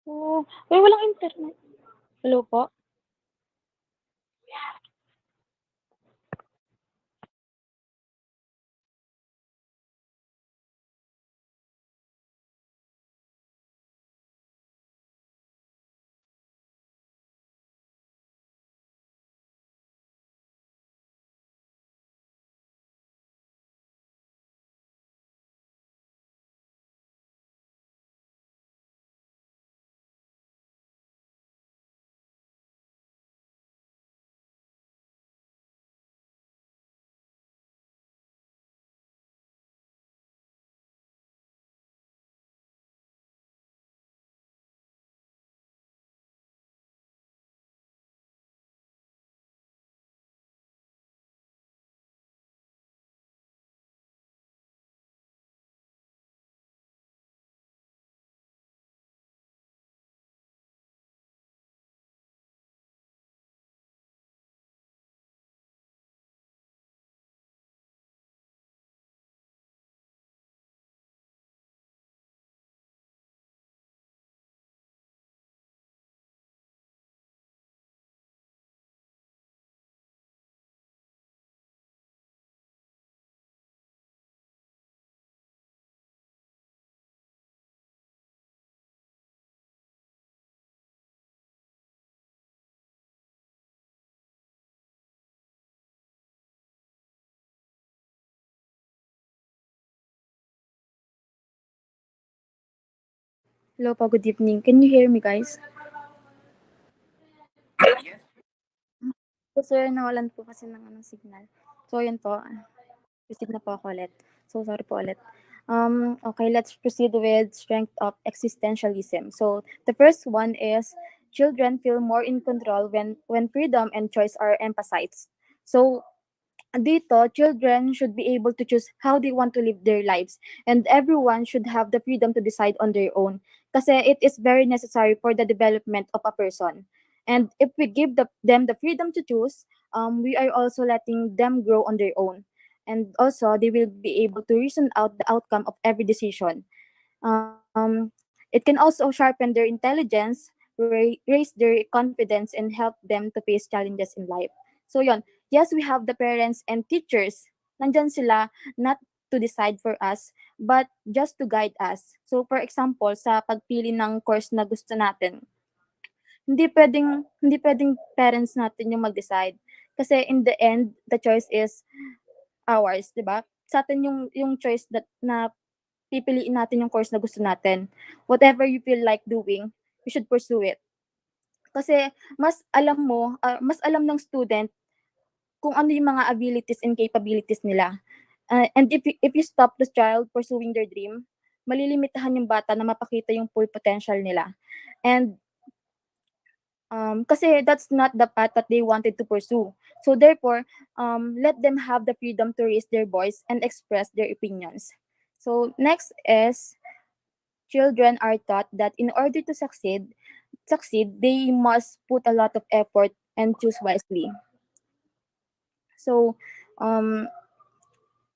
Oh, uy, walang internet. Hello po? Hello po, good evening. Can you hear me, guys? So, sir, nawalan po kasi ng signal. So, yun po. Proceed na po ako ulit. So, sorry po ulit. Okay, let's proceed with strength of existentialism. So, the first one is children feel more in control when freedom and choice are emphasized. So, dito, children should be able to choose how they want to live their lives, and everyone should have the freedom to decide on their own. Kasi it is very necessary for the development of a person. And if we give them the freedom to choose, we are also letting them grow on their own. And also, they will be able to reason out the outcome of every decision. It can also sharpen their intelligence, raise their confidence, and help them to face challenges in life. So, yon. Yes, we have the parents and teachers. Nandyan sila not to decide for us, but just to guide us. So, for example, sa pagpili ng course na gusto natin, hindi pwedeng parents natin yung mag-decide. Kasi in the end, the choice is ours, 'di ba? Sa atin yung choice that na pipiliin natin yung course na gusto natin. Whatever you feel like doing, you should pursue it. Kasi mas alam ng student kung ano yung mga abilities and capabilities nila. And if you stop the child pursuing their dream, malilimitahan yung bata na mapakita yung full potential nila. And kasi that's not the path that they wanted to pursue. So therefore, let them have the freedom to raise their voice and express their opinions. So next is children are taught that in order to succeed, they must put a lot of effort and choose wisely. So, um,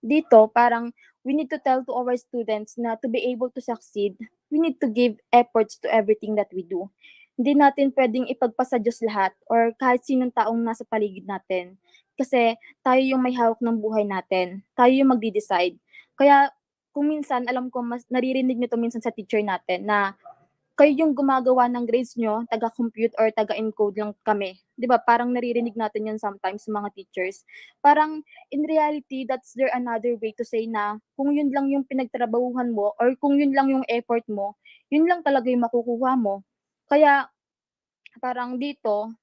dito parang we need to tell to our students na to be able to succeed, we need to give efforts to everything that we do. Hindi natin pwedeng ipagpasa Diyos lahat or kahit sinong taong nasa paligid natin. Kasi tayo yung may hawak ng buhay natin. Tayo yung magde-decide. Kaya kung minsan, alam ko, mas naririnig nyo to minsan sa teacher natin na kayo yung gumagawa ng grades nyo, taga-compute or taga-encode lang kami. 'Di ba? Parang naririnig natin yan sometimes sa mga teachers. Parang in reality, that's there another way to say na kung yun lang yung pinagtrabahuhan mo or kung yun lang yung effort mo, yun lang talaga yung makukuha mo. Kaya parang dito,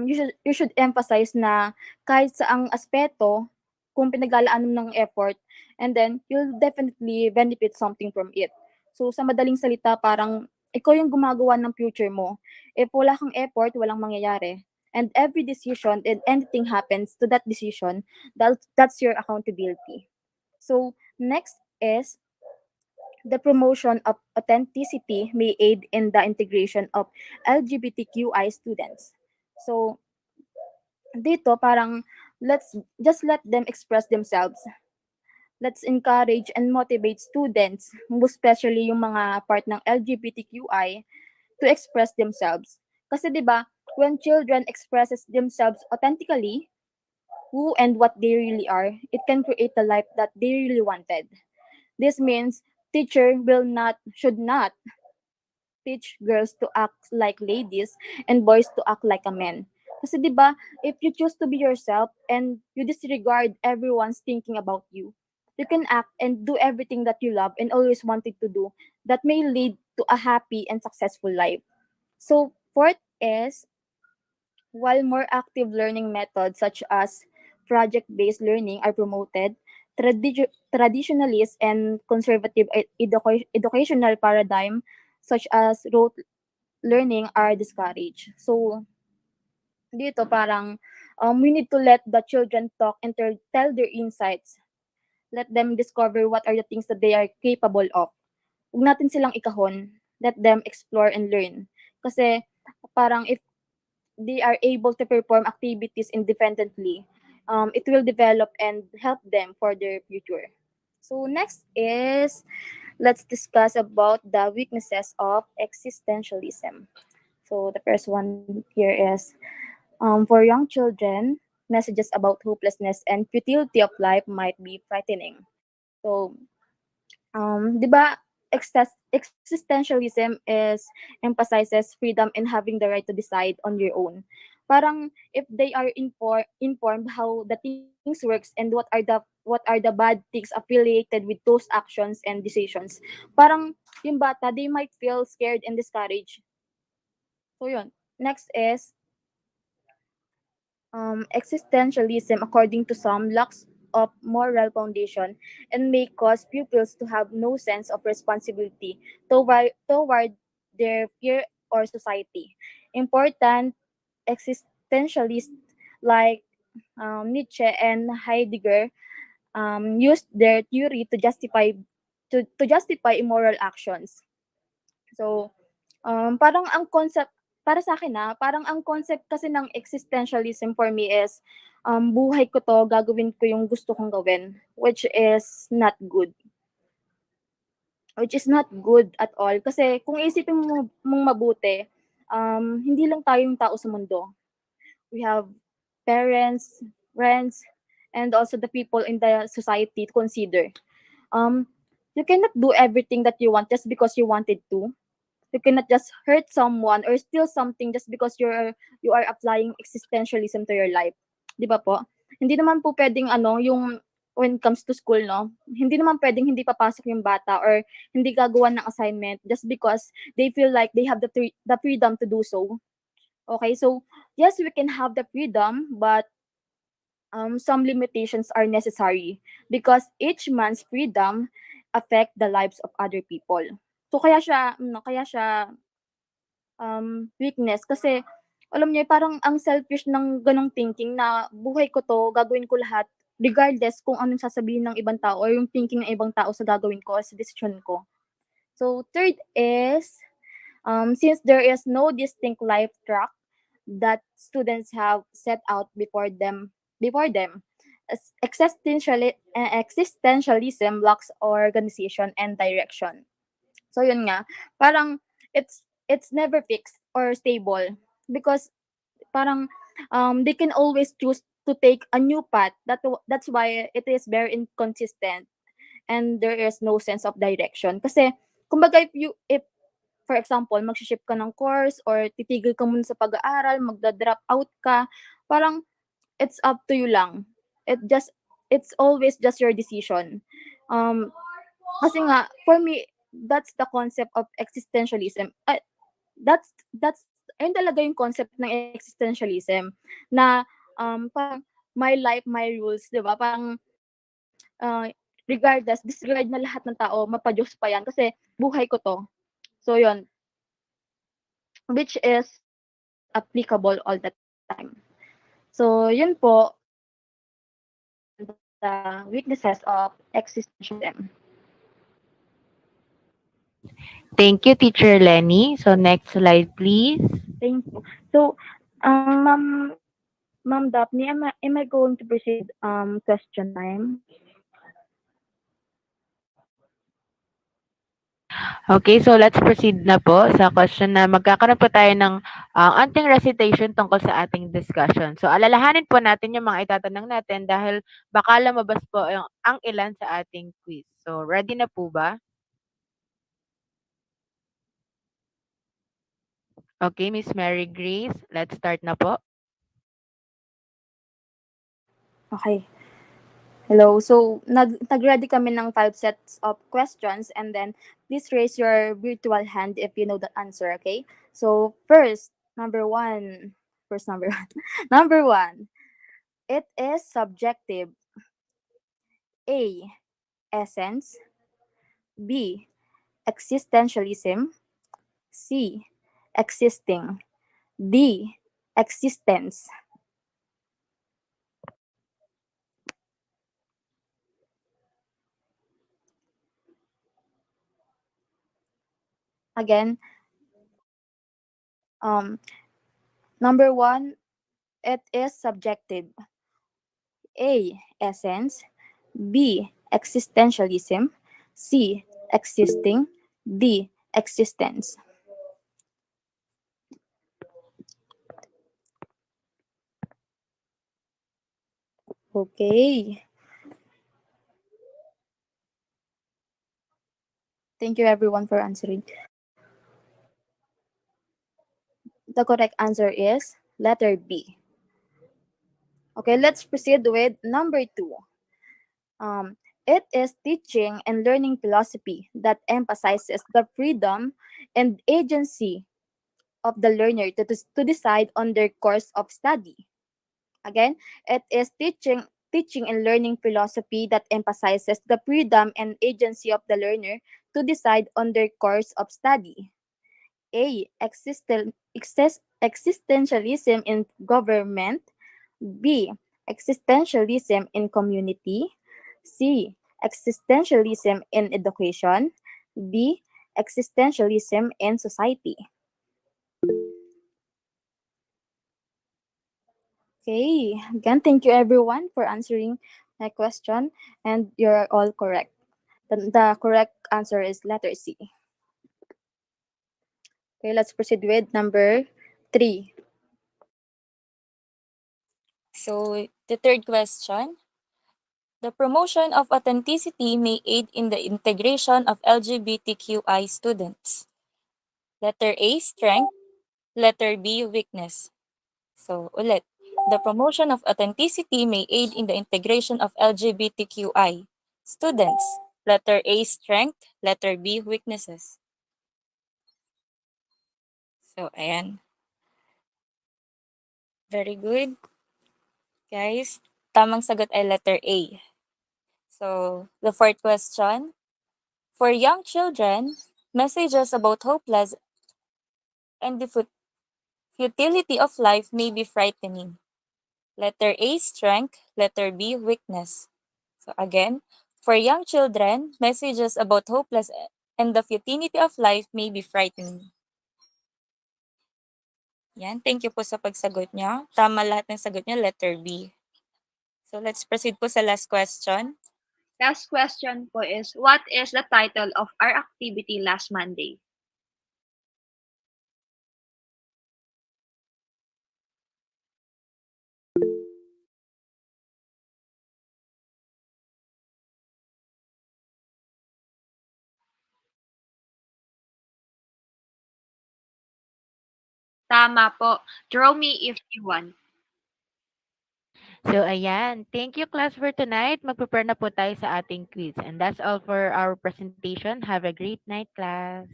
you should emphasize na kahit sa ang aspeto, kung pinaglalaanan mo ng effort, and then you'll definitely benefit something from it. So sa madaling salita, parang ikaw yung gumagawa ng future mo. If wala kang effort, walang mangyayari. And every decision and anything happens to that decision, that's your accountability. So next is the promotion of authenticity may aid in the integration of LGBTQI students. So, dito parang let's just let them express themselves. Let's encourage and motivate students, most especially yung mga part ng LGBTQI, to express themselves. Kasi 'di ba, when children expresses themselves authentically, who and what they really are, it can create the life that they really wanted. This means teacher will not should not teach girls to act like ladies and boys to act like a man. Kasi 'di ba, if you choose to be yourself and you disregard everyone's thinking about you, you can act and do everything that you love and always wanted to do that may lead to a happy and successful life. So, fourth is, while more active learning methods such as project-based learning are promoted, traditionalist and conservative educational paradigm such as rote learning are discouraged. So, dito parang we need to let the children talk and tell their insights. Let them discover what are the things that they are capable of. Huwag natin silang ikahon. Let them explore and learn. Kasi parang if they are able to perform activities independently, it will develop and help them for their future. So next is, let's discuss about the weaknesses of existentialism. So the first one here is, for young children, messages about hopelessness and futility of life might be frightening. So, 'di ba, existentialism is emphasizes freedom and having the right to decide on your own. Parang if they are informed how the things works and what are the bad things affiliated with those actions and decisions, parang yung bata, they might feel scared and discouraged. So yun. Next is, existentialism, according to some, lacks of moral foundation and may cause pupils to have no sense of responsibility toward their peer or society. Important existentialists like Nietzsche and Heidegger used their theory to justify immoral actions. So, parang ang concept para sa akin parang ang concept kasi ng existentialism for me is, buhay ko 'to, gagawin ko yung gusto kong gawin, which is not good at all. Kasi kung isipin mong mabuti, hindi lang tayo yung tao sa mundo. We have parents, friends, and also the people in the society to consider. Um, you cannot do everything that you want just because you wanted to. You cannot just hurt someone or steal something just because you are applying existentialism to your life. 'Di ba po? Hindi naman po pwedeng yung when it comes to school, no? Hindi naman pwedeng hindi papasok yung bata or hindi gagawa ng assignment just because they feel like they have the freedom to do so. Okay? So, yes, we can have the freedom, but some limitations are necessary because each man's freedom affect the lives of other people. So kaya siya weakness kasi alam niyo parang ang selfish ng ganong thinking na buhay ko 'to, gagawin ko lahat regardless kung anong sasabihin ng ibang tao or yung thinking ng ibang tao sa gagawin ko or sa desisyon ko. So third is, since there is no distinct life track that students have set out before them, existentialism lacks organization and direction. So yun nga, parang it's never fixed or stable because parang they can always choose to take a new path. That's why it is very inconsistent and there is no sense of direction. Kasi kumbaga if for example, magshi-shift ka ng course or titigil ka muna sa pag-aaral, magda-drop out ka, parang it's up to you lang. It's always just your decision. Um, Kasi nga, for me, that's the concept of existentialism. Ayun talaga yung concept ng existentialism na parang my life, my rules, 'di ba? Parang regardless, disregard na lahat ng tao, mapa-Diyos pa yan kasi buhay ko 'to. So yun, which is not applicable all the time. So yun po the weaknesses of existentialism. Thank you, Teacher Lenny. So next slide, please. Thank you. So, Ma'am Daphne, am I going to proceed question time? Okay, so let's proceed na po sa question na magkakaroon po tayo ng anting recitation tungkol sa ating discussion. So alalahanin po natin yung mga itatanong natin dahil baka lumabas po ang ilan sa ating quiz. So ready na po ba? Okay, Miss Mary Grace, let's start na po. Okay. Hello. So, nag-ready kami ng 5 sets of questions, and then please raise your virtual hand if you know the answer, okay? So, number one. Number one. Number one. It is subjective. A. Essence. B. Existentialism. C. Existing. D. Existence. Again, number one, it is subjective. A. Essence. B. Existentialism. C. Existing. D. Existence. Okay. Thank you everyone for answering. The correct answer is letter B. Okay, let's proceed with number two. It is teaching and learning philosophy that emphasizes the freedom and agency of the learner to decide on their course of study. Again, it is teaching and learning philosophy that emphasizes the freedom and agency of the learner to decide on their course of study. A. Existentialism in government. B. Existentialism in community. C. Existentialism in education. D. Existentialism in society. Okay, again, thank you everyone for answering my question, and you're all correct. The correct answer is letter C. Okay, let's proceed with number 3. So, the third question. The promotion of authenticity may aid in the integration of LGBTQI students. Letter A, strength. Letter B, weakness. So, ulit. The promotion of authenticity may aid in the integration of LGBTQI students. Letter A, strength. Letter B, weaknesses. So, ayan. Very good. Guys, tamang sagot ay letter A. So, the fourth question. For young children, messages about hopeless and the futility of life may be frightening. Letter A, strength. Letter B, weakness. So again, for young children, messages about hopeless and the futility of life may be frightening. Yan, thank you po sa pagsagot niya. Tama lahat ng sagot niya, letter B. So let's proceed po sa last question. Last question po is, what is the title of our activity last Monday? Tama po. Draw me if you want. So ayan, thank you class for tonight. Mag-prepare na po tayo sa ating quiz. And that's all for our presentation. Have a great night, class.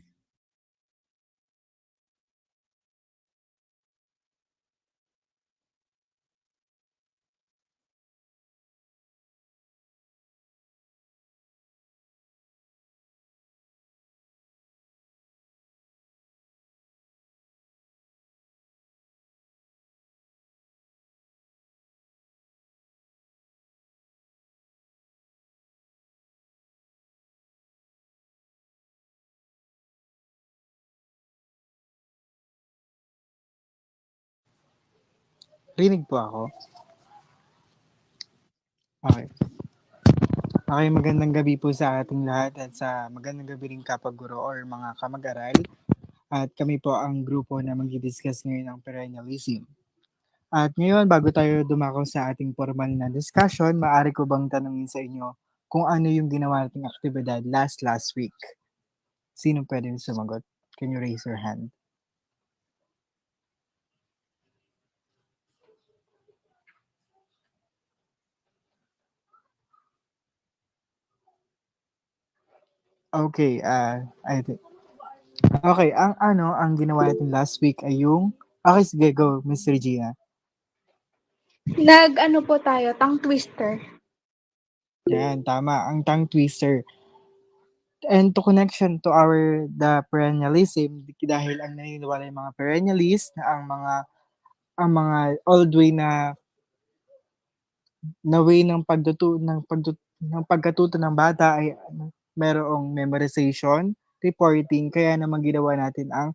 Rinig po ako. Okay. Okay, magandang gabi po sa ating lahat at sa magandang gabi rin kapag-guro or mga kamag-aral. At kami po ang grupo na mag-discuss ngayon ng perennialism. At ngayon, bago tayo dumako sa ating formal na discussion, maaari ko bang tanungin sa inyo kung ano yung ginawa nating aktibidad last week? Sino pwede sumagot? Can you raise your hand? Okay, I think. Okay, ang ginawa natin last week ay yung okay, sige, go, Miss Regina. Nag-ano po tayo, tongue twister. Yan, tama. Ang tongue twister. And to connection to the perennialism, dahil ang naniniwala yung mga perennialist na ang mga old way na way ng pagkatuto ng bata ay merong memorization, reporting, kaya naman ginawa natin ang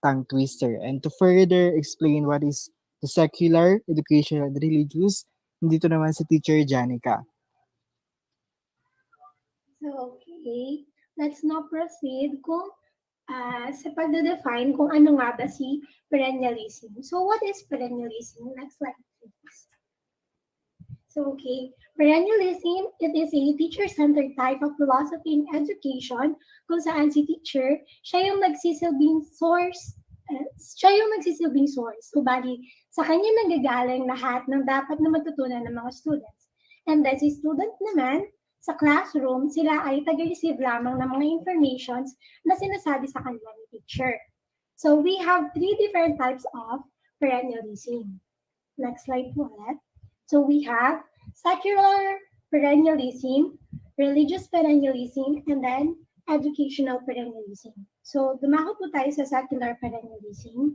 tongue twister. And to further explain what is the secular, educational, and religious, nandito naman si Teacher Janica. So, okay. Let's now proceed sa pagde-define kung ano nga ba si perennialism. So, what is perennialism? Next slide, please. So, okay. Perennialism, it is a teacher-centered type of philosophy in education kung saan si teacher, siya yung nagsisilbing source. Subali, sa kanya nanggagaling lahat ng dapat na matutunan ng mga students. And then si student naman, sa classroom, sila ay taga-receive lamang ng mga informations na sinasabi sa kanila ni teacher. So we have 3 different types of perennialism. Next slide po ulit. So we have secular perennialism, religious perennialism, and then educational perennialism. So dumako po tayo sa secular perennialism.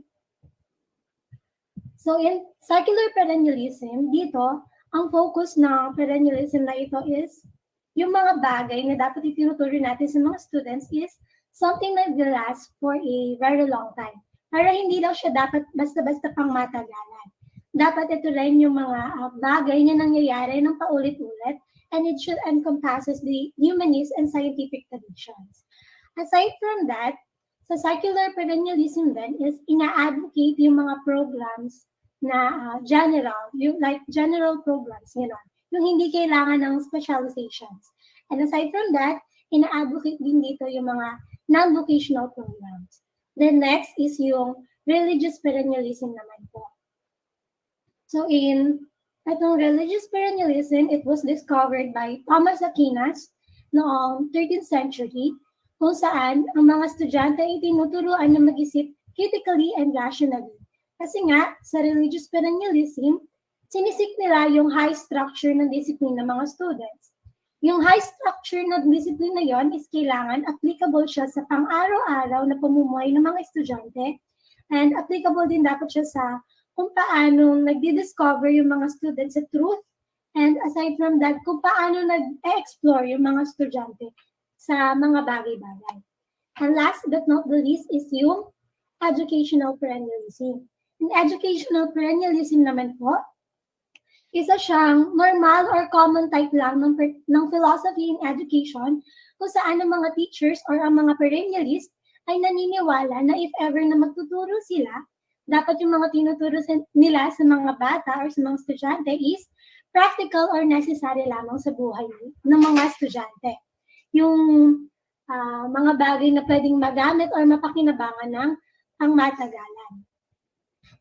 So in secular perennialism, dito, ang focus ng perennialism na ito is yung mga bagay na dapat itinuturo natin sa mga students is something that will last for a very long time. Para hindi lang siya dapat basta-basta pang matagalan. Dapat ito rin yung mga bagay na nangyayari ng paulit-ulit and it should encompasses the humanist and scientific traditions. Aside from that, sa secular perennialism then is ina-advocate yung mga programs na general, yung like general programs, yung hindi kailangan ng specializations. And aside from that, ina-advocate din dito yung mga non-vocational programs. Then next is yung religious perennialism naman po. So in itong religious perennialism, it was discovered by Thomas Aquinas noong 13th century, kung saan ang mga estudyante ay tinuturuan na mag-isip critically and rationally. Kasi nga, sa religious perennialism, sinisik nila yung high structure ng discipline ng mga students. Yung high structure ng discipline na yon is kailangan applicable siya sa pang-araw-araw na pamumuhay ng mga estudyante and applicable din dapat siya sa kung paano nagdi-discover yung mga students sa truth and aside from that, kung paano nag-explore yung mga estudyante sa mga bagay-bagay. And last but not the least is yung educational perennialism. In educational perennialism naman po, isa siyang normal or common type lang ng philosophy in education kung saan ang mga teachers or ang mga perennialists ay naniniwala na if ever na magtuturo sila, dapat yung mga tinuturo nila sa mga bata or sa mga estudyante is practical or necessary lamang sa buhay ng mga estudyante. Yung mga bagay na pwedeng magamit or mapakinabangan ng pangmatagalan.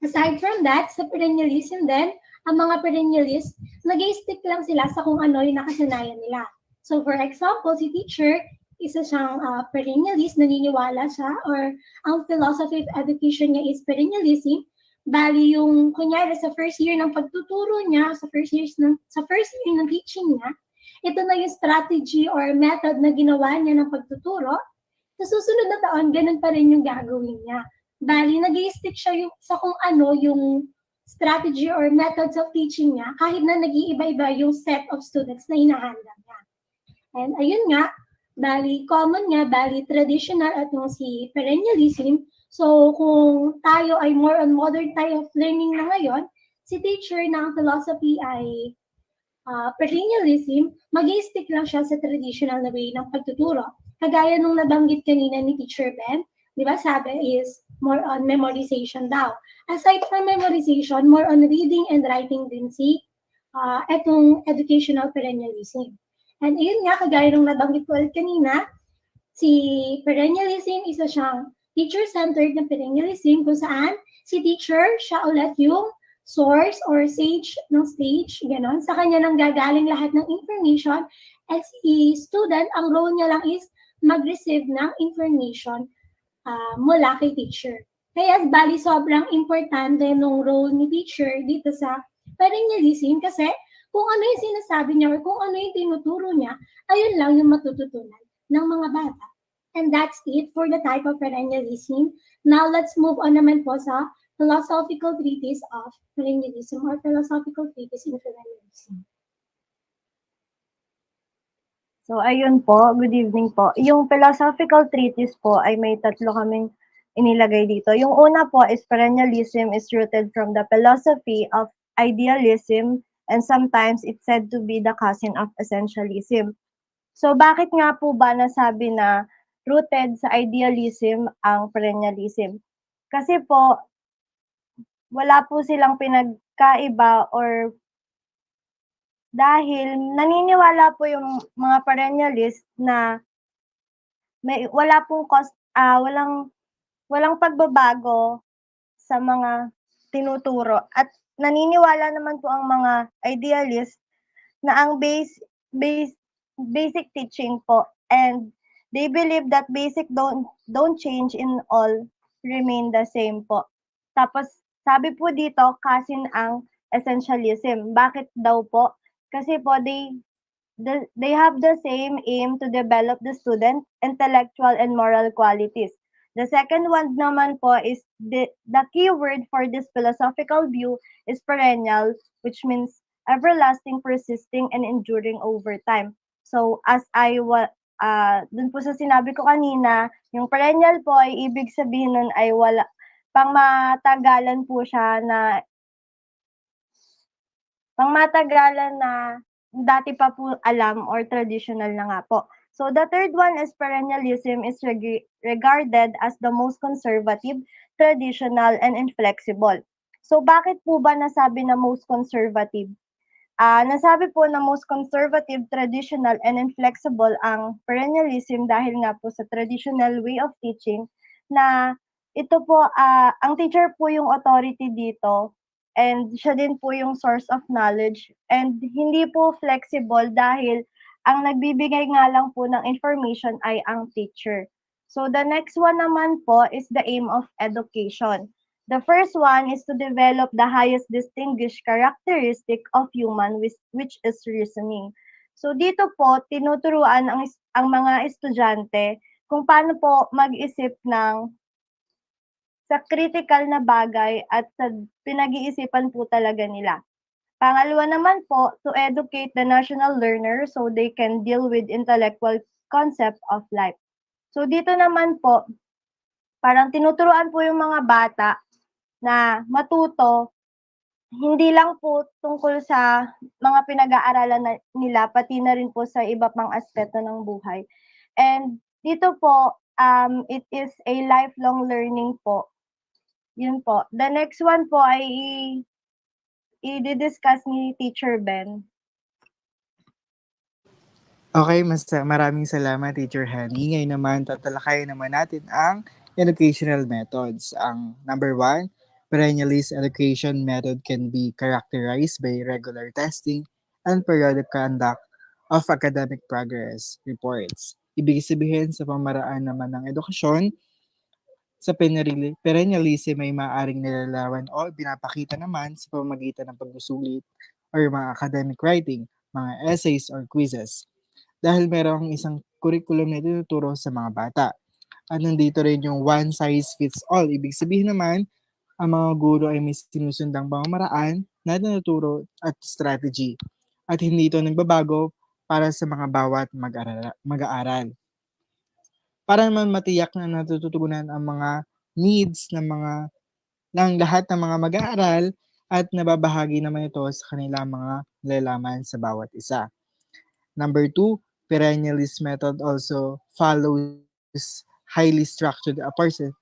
Aside from that, sa perennialism din, ang mga perennialists, nag-stick lang sila sa kung ano yung nakasanayan nila. So for example, si teacher, isa siyang perennialist, naniniwala siya, or ang philosophy of education niya is perennialism, bali yung, kunyari, sa first year ng pagtuturo niya, sa first year ng teaching niya, ito na yung strategy or method na ginawa niya ng pagtuturo, sa susunod na taon, ganun pa rin yung gagawin niya. Bali, nag-stick siya sa kung ano yung strategy or methods of teaching niya kahit na nag-iiba-iba yung set of students na hinahandle niya. And ayun nga, common nga, traditional at yung si perennialism. So kung tayo ay more on modern type of learning na ngayon, si teacher ng philosophy ay perennialism, mag-i-stick lang siya sa traditional na way ng pagtuturo. Kagaya nung nabanggit kanina ni Teacher Ben, di ba sabi is more on memorization daw. Aside from memorization, more on reading and writing din si etong educational perennialism. And yun nga, kagaya nung nabanggit ko ulit kanina, si perennialism, isa siyang teacher-centered na perennialism kung saan si teacher, siya ulit yung source or sage ng stage, gano'n. Sa kanya nang gagaling lahat ng information at si student, ang role niya lang is mag-receive ng information mula kay teacher. Kaya bali sobrang importante nung role ni teacher dito sa perennialism kasi kung ano yung sinasabi niya or kung ano yung tinuturo niya, ayun lang yung matututunan ng mga bata. And that's it for the type of perennialism. Now let's move on naman po sa philosophical treatise of perennialism or philosophical treatise in perennialism. So, ayun po, good evening po. Yung philosophical treatise po ay may tatlo kaming inilagay dito. Yung una po is perennialism is rooted from the philosophy of idealism and sometimes it's said to be the cousin of essentialism. So, bakit nga po ba nasabi na rooted sa idealism ang perennialism? Kasi po, wala po silang pinagkaiba or dahil naniniwala po yung mga perennialist na wala pong walang pagbabago sa mga tinuturo at naniniwala naman po ang mga idealist na ang basic teaching po and they believe that basic don't change in all remain the same po. Tapos sabi po dito cousin ang essentialism. Bakit daw po? Kasi po they have the same aim to develop the student intellectual and moral qualities. The second one naman po is the key word for this philosophical view is perennial, which means everlasting, persisting, and enduring over time. So, dun po sa sinabi ko kanina, yung perennial po ay ibig sabihin nun ay wala, pang matagalan po siya na pangmatagalan na dati pa po alam or traditional na nga po. So the third one is perennialism is regarded as the most conservative, traditional, and inflexible. So bakit po ba nasabi na most conservative? Nasabi po na most conservative, traditional, and inflexible ang perennialism dahil nga po sa traditional way of teaching na ito po, ang teacher po yung authority dito and siya din po yung source of knowledge and hindi po flexible dahil ang nagbibigay nga lang po ng information ay ang teacher. So the next one naman po is the aim of education. The first one is to develop the highest distinguished characteristic of human which is reasoning. So dito po tinuturuan ang mga estudyante kung paano po mag-isip ng sa critical na bagay at sa pinag-iisipan po talaga nila. Pangalawa naman po, to educate the national learner so they can deal with intellectual concept of life. So dito naman po, parang tinuturuan po yung mga bata na matuto, hindi lang po tungkol sa mga pinag-aaralan nila, pati na rin po sa iba pang aspeto ng buhay. And dito po, it is a lifelong learning po. Yun po. The next one po ay i-discuss ni Teacher Ben. Okay, maraming salamat, Teacher Henny. Ngayon naman, tatalakayin naman natin ang educational methods. Ang number one, perennialist education method can be characterized by regular testing and periodic conduct of academic progress reports. Ibig sabihin sa pamaraan naman ng edukasyon, sa perennialism ay maaaring nilalawan o pinapakita naman sa pamamagitan ng pagsusulit or mga academic writing, mga essays or quizzes. Dahil merong isang curriculum na tinuturo sa mga bata. At nandito rin yung one size fits all. Ibig sabihin naman, ang mga guro ay may sinusundang pamamaraan na tinuturo at strategy. At hindi ito nagbabago para sa mga bawat mag-aaral. Para naman matiyak na natutugunan ang mga needs ng lahat ng mga mag-aaral at nababahagi naman ito sa kanilang mga nalalaman sa bawat isa. Number two, perennialist method also follows highly structured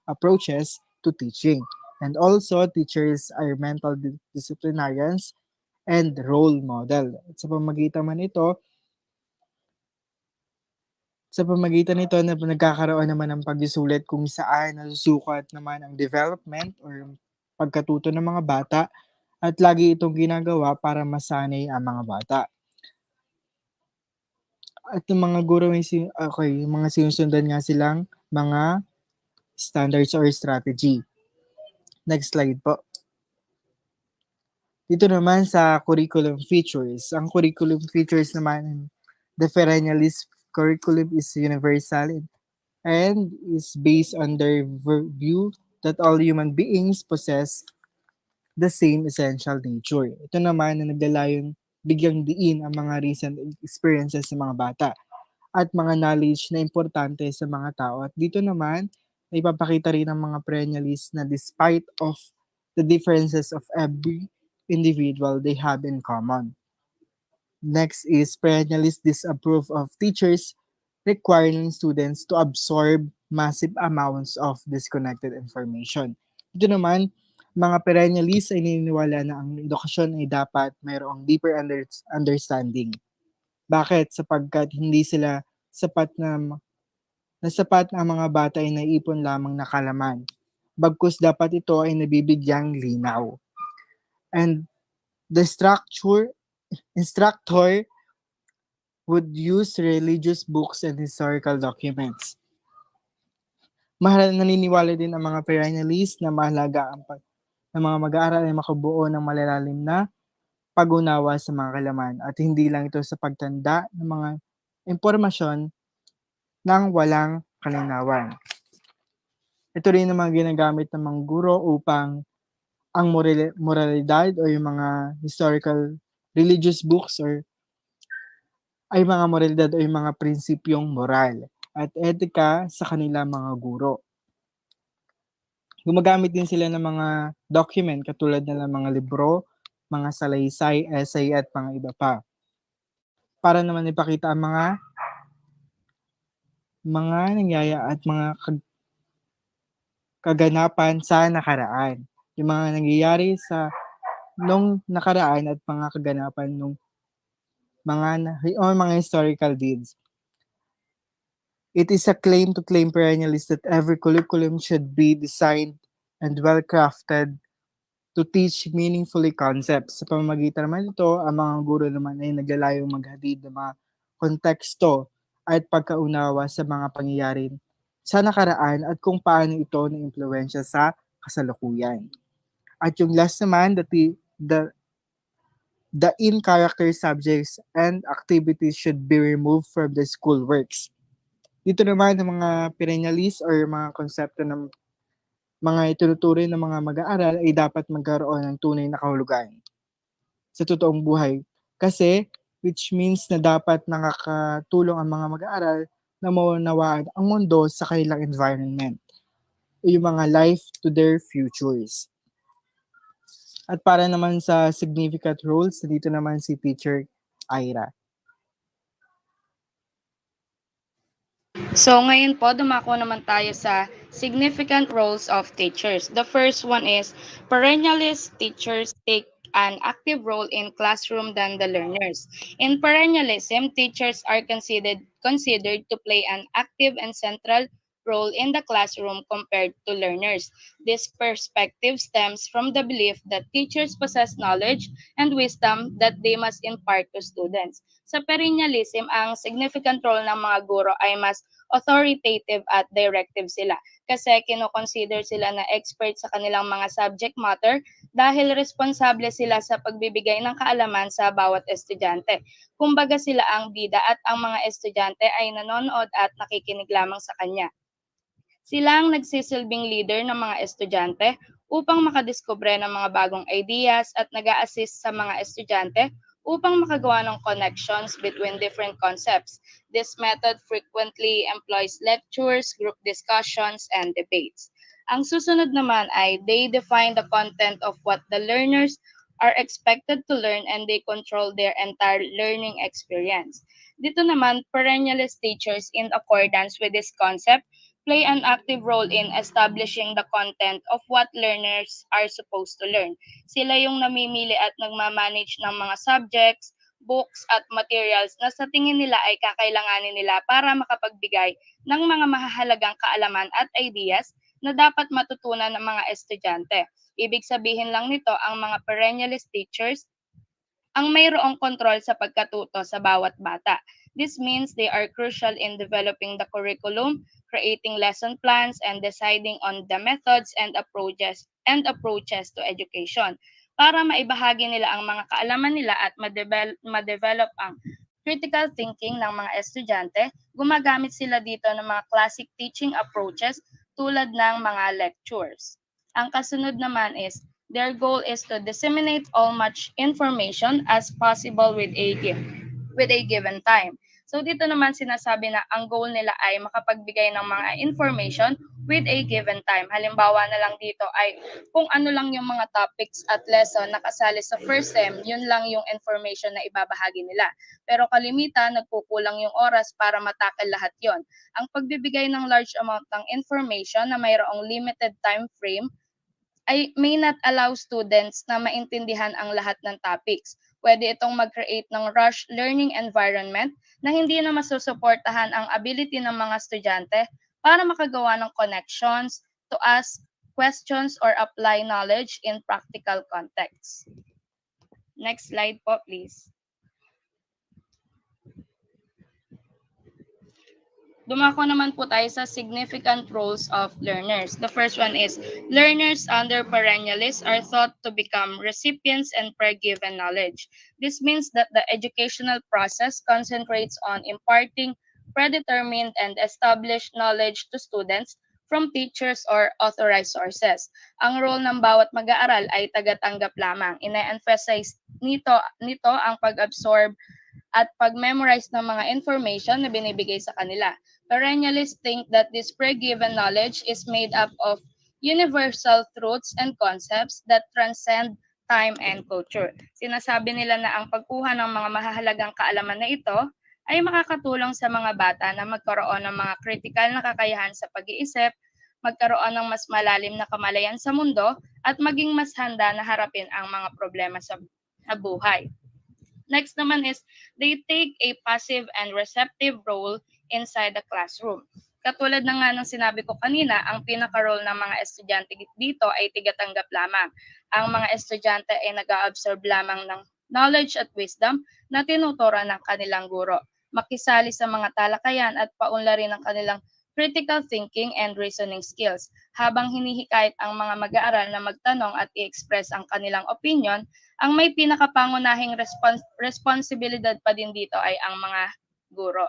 approaches to teaching. And also, teachers are mental disciplinarians and role model. At sa pamagitan nito na nagkakaroon naman ng pagsusulit kung saan nasusukat naman ang development or pagkatuto ng mga bata at lagi itong ginagawa para masanay ang mga bata. At yung mga guro yung mga sinusundan nga silang mga standards or strategy. Next slide po. Dito naman sa curriculum features. Ang curriculum features naman, the perennialist curriculum is universal and is based on their view that all human beings possess the same essential nature. Ito naman na naglalayong bigyang diin ang mga recent experiences sa mga bata at mga knowledge na importante sa mga tao. At dito naman, ipapakita rin ng mga perennialists na despite of the differences of every individual they have in common. Next is perennialists disapprove of teachers requiring students to absorb massive amounts of disconnected information. Ito naman, mga perennialists ay naniniwala na ang edukasyon ay dapat mayroong deeper understanding. Bakit? Sapagkat hindi sila sapat na sapat na ang mga bata ay naipon lamang na kalaman. Bagkus dapat ito ay nabibigyang linaw. And the instructor would use religious books and historical documents. Naniniwala din ang mga perennialists na mahalaga ng mga mag-aaral ay makabuo ng malalalim na pag-unawa sa mga kalaman at hindi lang ito sa pagtanda ng mga impormasyon ng walang kalinawan. Ito rin ang mga ginagamit ng mga guro upang ang moralidad o yung mga historical religious books or ay mga moralidad o yung mga prinsipyong moral at etika sa kanilang mga guro. Gumagamit din sila ng mga document katulad ng mga libro, mga salaysay, essay at mga iba pa. Para naman ipakita ang mga nangyaya at mga kaganapan sa nakaraan. Yung mga nangyayari sa nung nakaraan at mga kaganapan nung mga historical deeds. It is a claim to claim perennialist that every curriculum should be designed and well-crafted to teach meaningfully concepts. Sa pamamagitan naman ito, ang mga guro naman ay naglalayong maghatid ng mga konteksto at pagkaunawa sa mga pangyayari sa nakaraan at kung paano ito na-impluensya sa kasalukuyan. At yung last naman, the in-character subjects and activities should be removed from the school works. Dito naman ang mga perennialists or mga konsepto ng mga ituturing ng mga mag-aaral ay dapat magkaroon ng tunay na kahulugan sa totoong buhay. Kasi, which means na dapat nakakatulong ang mga mag-aaral na maunawaan ang mundo sa kanilang environment. Yung mga life to their futures. At para naman sa significant roles, dito naman si Teacher Ira. So ngayon po, dumako naman tayo sa significant roles of teachers. The first one is perennialist teachers take an active role in classroom than the learners. In perennialism, teachers are considered to play an active and central role in the classroom compared to learners. This perspective stems from the belief that teachers possess knowledge and wisdom that they must impart to students. Sa perennialism, ang significant role ng mga guro ay mas authoritative at directive sila kasi kinoconsider sila na expert sa kanilang mga subject matter dahil responsable sila sa pagbibigay ng kaalaman sa bawat estudyante. Kumbaga sila ang bida at ang mga estudyante ay nanonood at nakikinig lamang sa kanya. Sila ang nagsisilbing leader ng mga estudyante upang makadiskubre ng mga bagong ideas at nag-a-assist sa mga estudyante upang makagawa ng connections between different concepts. This method frequently employs lectures, group discussions, and debates. Ang susunod naman ay they define the content of what the learners are expected to learn and they control their entire learning experience. Dito naman, perennialist teachers in accordance with this concept play an active role in establishing the content of what learners are supposed to learn. Sila yung namimili at nagmamanage ng mga subjects, books at materials na sa tingin nila ay kakailanganin nila para makapagbigay ng mga mahahalagang kaalaman at ideas na dapat matutunan ng mga estudyante. Ibig sabihin lang nito, ang mga perennialist teachers ang mayroong kontrol sa pagkatuto sa bawat bata. This means they are crucial in developing the curriculum, creating lesson plans, and deciding on the methods and approaches to education. Para maibahagi nila ang mga kaalaman nila at ma-develop ang critical thinking ng mga estudyante, gumagamit sila dito ng mga classic teaching approaches tulad ng mga lectures. Ang kasunod naman is their goal is to disseminate all much information as possible with a given time. So dito naman sinasabi na ang goal nila ay makapagbigay ng mga information with a given time. Halimbawa na lang dito ay kung ano lang yung mga topics at lesson na kasali sa first sem, yun lang yung information na ibabahagi nila. Pero kalimitan, nagkukulang yung oras para matakil lahat yon. Ang pagbibigay ng large amount ng information na mayroong limited time frame ay may not allow students na maintindihan ang lahat ng topics. Pwede itong mag-create ng rush learning environment na hindi na masusuportahan ang ability ng mga estudyante para makagawa ng connections, to ask questions or apply knowledge in practical context. Next slide po, please. Dumako naman po tayo sa significant roles of learners. The first one is, learners under perennialists are thought to become recipients and pre-given knowledge. This means that the educational process concentrates on imparting predetermined and established knowledge to students from teachers or authorized sources. Ang role ng bawat mag-aaral ay tagatanggap lamang. Ina-emphasize nito ang pag-absorb at pag-memorize ng mga information na binibigay sa kanila. Perennialists think that this pre-given knowledge is made up of universal truths and concepts that transcend time and culture. Sinasabi nila na ang pagkuha ng mga mahahalagang kaalaman na ito ay makakatulong sa mga bata na magkaroon ng mga critical na kakayahan sa pag-iisip, magkaroon ng mas malalim na kamalayan sa mundo, at maging mas handa na harapin ang mga problema sa buhay. Next naman is, they take a passive and receptive role inside the classroom. Katulad na nga ng sinabi ko kanina, ang pinaka-role ng mga estudyante dito ay tigatanggap lamang. Ang mga estudyante ay nag-a-absorb lamang ng knowledge at wisdom na tinuturuan ng kanilang guro. Makisali sa mga talakayan at paunlarin ng kanilang critical thinking and reasoning skills. Habang hinihikayat ang mga mag-aaral na magtanong at i-express ang kanilang opinion, ang may pinakapangunahing responsibilidad pa din dito ay ang mga guro.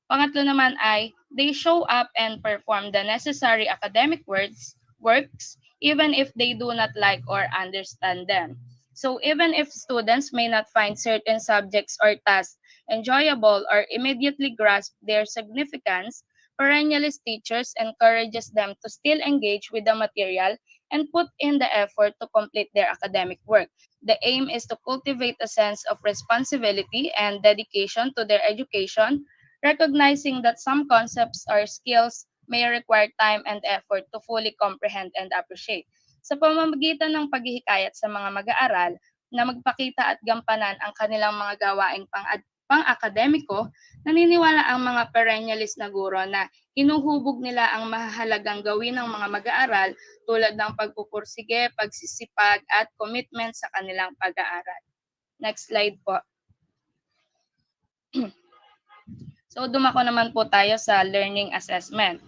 Pangatlo naman ay, they show up and perform the necessary academic works even if they do not like or understand them. So even if students may not find certain subjects or tasks enjoyable or immediately grasp their significance, perennialist teachers encourages them to still engage with the material and put in the effort to complete their academic work. The aim is to cultivate a sense of responsibility and dedication to their education, recognizing that some concepts or skills may require time and effort to fully comprehend and appreciate. Sa pamamagitan ng paghihikayat sa mga mag-aaral na magpakita at gampanan ang kanilang mga gawain pang-akademiko, naniniwala ang mga perennialist na guro na hinuhubog nila ang mahalagang gawin ng mga mag-aaral tulad ng pagpupursige, pagsisipag, at commitment sa kanilang pag-aaral. Next slide po. So dumako naman po tayo sa learning assessment.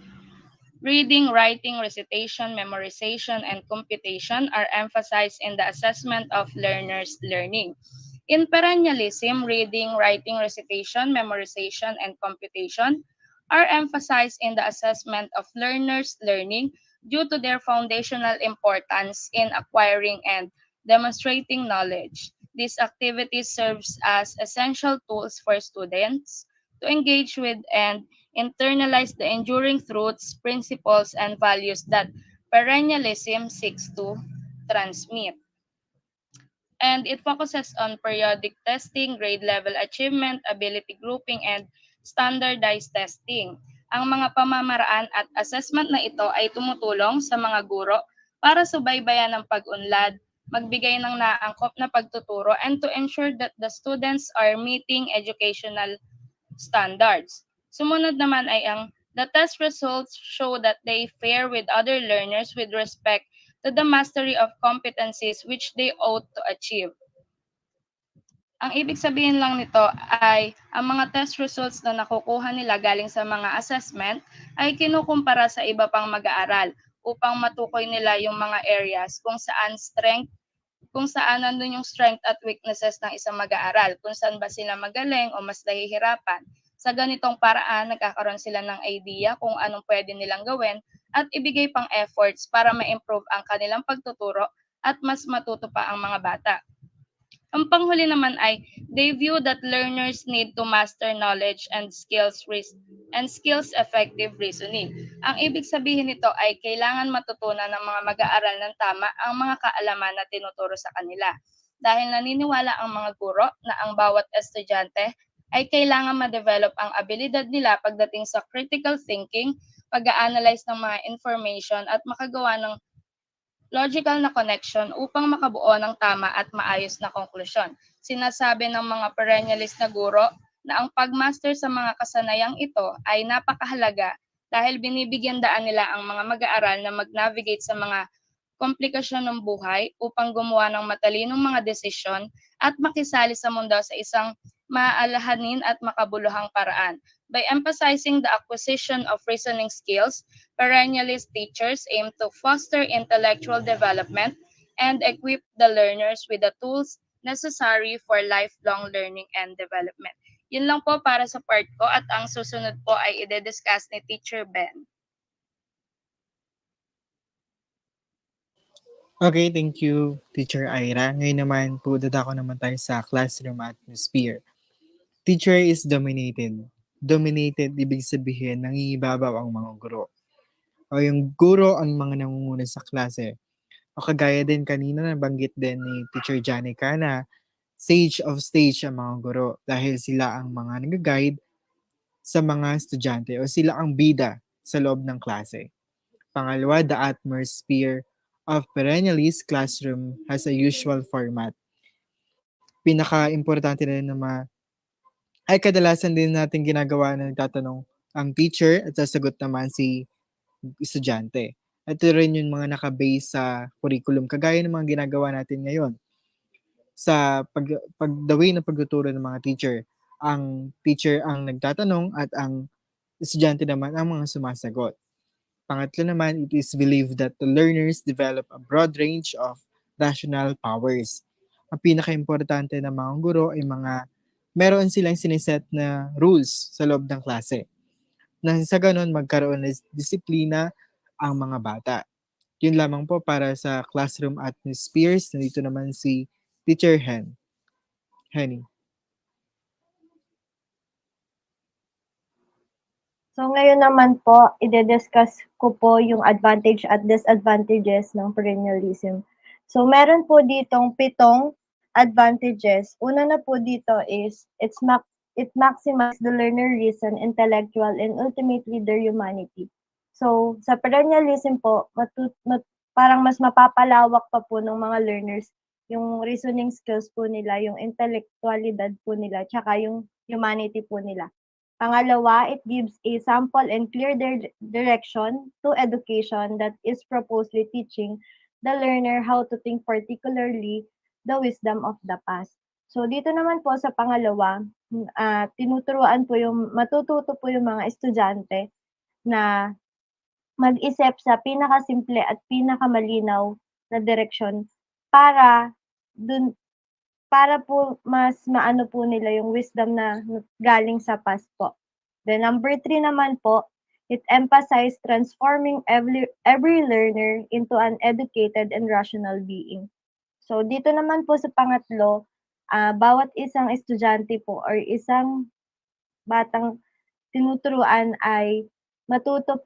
Reading, writing, recitation, memorization, and computation are emphasized in the assessment of learners' learning. In perennialism, reading, writing, recitation, memorization, and computation are emphasized in the assessment of learners' learning due to their foundational importance in acquiring and demonstrating knowledge. These activities serves as essential tools for students to engage with and internalize the enduring truths, principles, and values that perennialism seeks to transmit. and it focuses on periodic testing, grade level achievement, ability grouping, and standardized testing. Ang mga pamamaraan at assessment na ito ay tumutulong sa mga guro para subaybayan ang pag-unlad, magbigay ng naangkop na pagtuturo, and to ensure that the students are meeting educational standards. Sumunod naman ay the test results show that they fare with other learners with respect to the mastery of competencies which they ought to achieve. Ang ibig sabihin lang nito ay ang mga test results na nakukuha nila galing sa mga assessment ay kinukumpara sa iba pang mag-aaral upang matukoy nila yung mga areas kung saan nandun yung strength at weaknesses ng isang mag-aaral, kung saan ba sila magaling o mas nahihirapan. Sa ganitong paraan, nagkakaroon sila ng idea kung anong pwede nilang gawin at ibigay pang efforts para ma-improve ang kanilang pagtuturo at mas matuto pa ang mga bata. Ang panghuli naman ay they view that learners need to master knowledge and skills effective reasoning. Ang ibig sabihin nito ay kailangan matutunan ng mga mag-aaral ng tama ang mga kaalaman na tinuturo sa kanila. Dahil naniniwala ang mga guro na ang bawat estudyante ay kailangan ma-develop ang abilidad nila pagdating sa critical thinking, pag-a-analyze ng mga information at makagawa ng logical na connection upang makabuo ng tama at maayos na konklusyon. Sinasabi ng mga perennialist na guro na ang pagmaster sa mga kasanayang ito ay napakahalaga dahil binibigyan daan nila ang mga mag-aaral na mag-navigate sa mga komplikasyon ng buhay upang gumawa ng matalinong mga desisyon at makisali sa mundo sa isang maalahanin at makabuluhang paraan. By emphasizing the acquisition of reasoning skills, perennialist teachers aim to foster intellectual development and equip the learners with the tools necessary for lifelong learning and development. Yun lang po para sa part ko at ang susunod po ay ide-discuss ni Teacher Ben. Okay, thank you, Teacher Ira. Ngayon naman po, dadako naman tayo sa classroom atmosphere. Teacher is dominated. Dominated, ibig sabihin, nangingibabaw ang mga guro. O yung guro ang mga nangunguna sa klase. O kagaya din kanina, nabanggit din ni Teacher Janica na sage of stage ang mga guro dahil sila ang mga nag-guide sa mga estudyante o sila ang bida sa loob ng klase. Pangalawa, the atmosphere of perennialist classroom has a usual format. Pinaka-importante na rin ay kadalasan din natin ginagawa na nagtatanong ang teacher at sasagot naman si estudyante. Ito rin yung mga nakabase sa curriculum kagaya ng mga ginagawa natin ngayon. Sa the way na pagtuturo ng mga teacher. Ang teacher ang nagtatanong at ang estudyante naman ang mga sumasagot. Pangatlo naman, it is believed that the learners develop a broad range of rational powers. Ang pinaka-importante ng mga guro ay meron silang siniset na rules sa loob ng klase. Na sa ganun, magkaroon ng disiplina ang mga bata. Yun lamang po para sa classroom atmospheres. Nandito naman si Teacher Henny. So ngayon naman po, ide-discuss ko po yung advantage at disadvantages ng perennialism. So meron po ditong 7 advantages. Una na po dito is it maximizes the learner reason, intellectual, and ultimately their humanity. So sa perennialism po, parang mas mapapalawak pa po ng mga learners yung reasoning skills po nila, yung intellectualidad po nila, tsaka yung humanity po nila. Pangalawa, it gives a sample and clear direction to education that is proposally teaching the learner how to think, particularly the wisdom of the past. So dito naman po sa pangalawa, matututo po yung mga estudyante na mag-isip sa pinakasimple at pinakamalinaw na direksyon para para po mas maano po nila yung wisdom na galing sa past po. Then number 3 naman po, it emphasizes transforming every learner into an educated and rational being. So dito naman po sa pangatlo, bawat isang estudyante po or isang batang tinuturuan ay matuto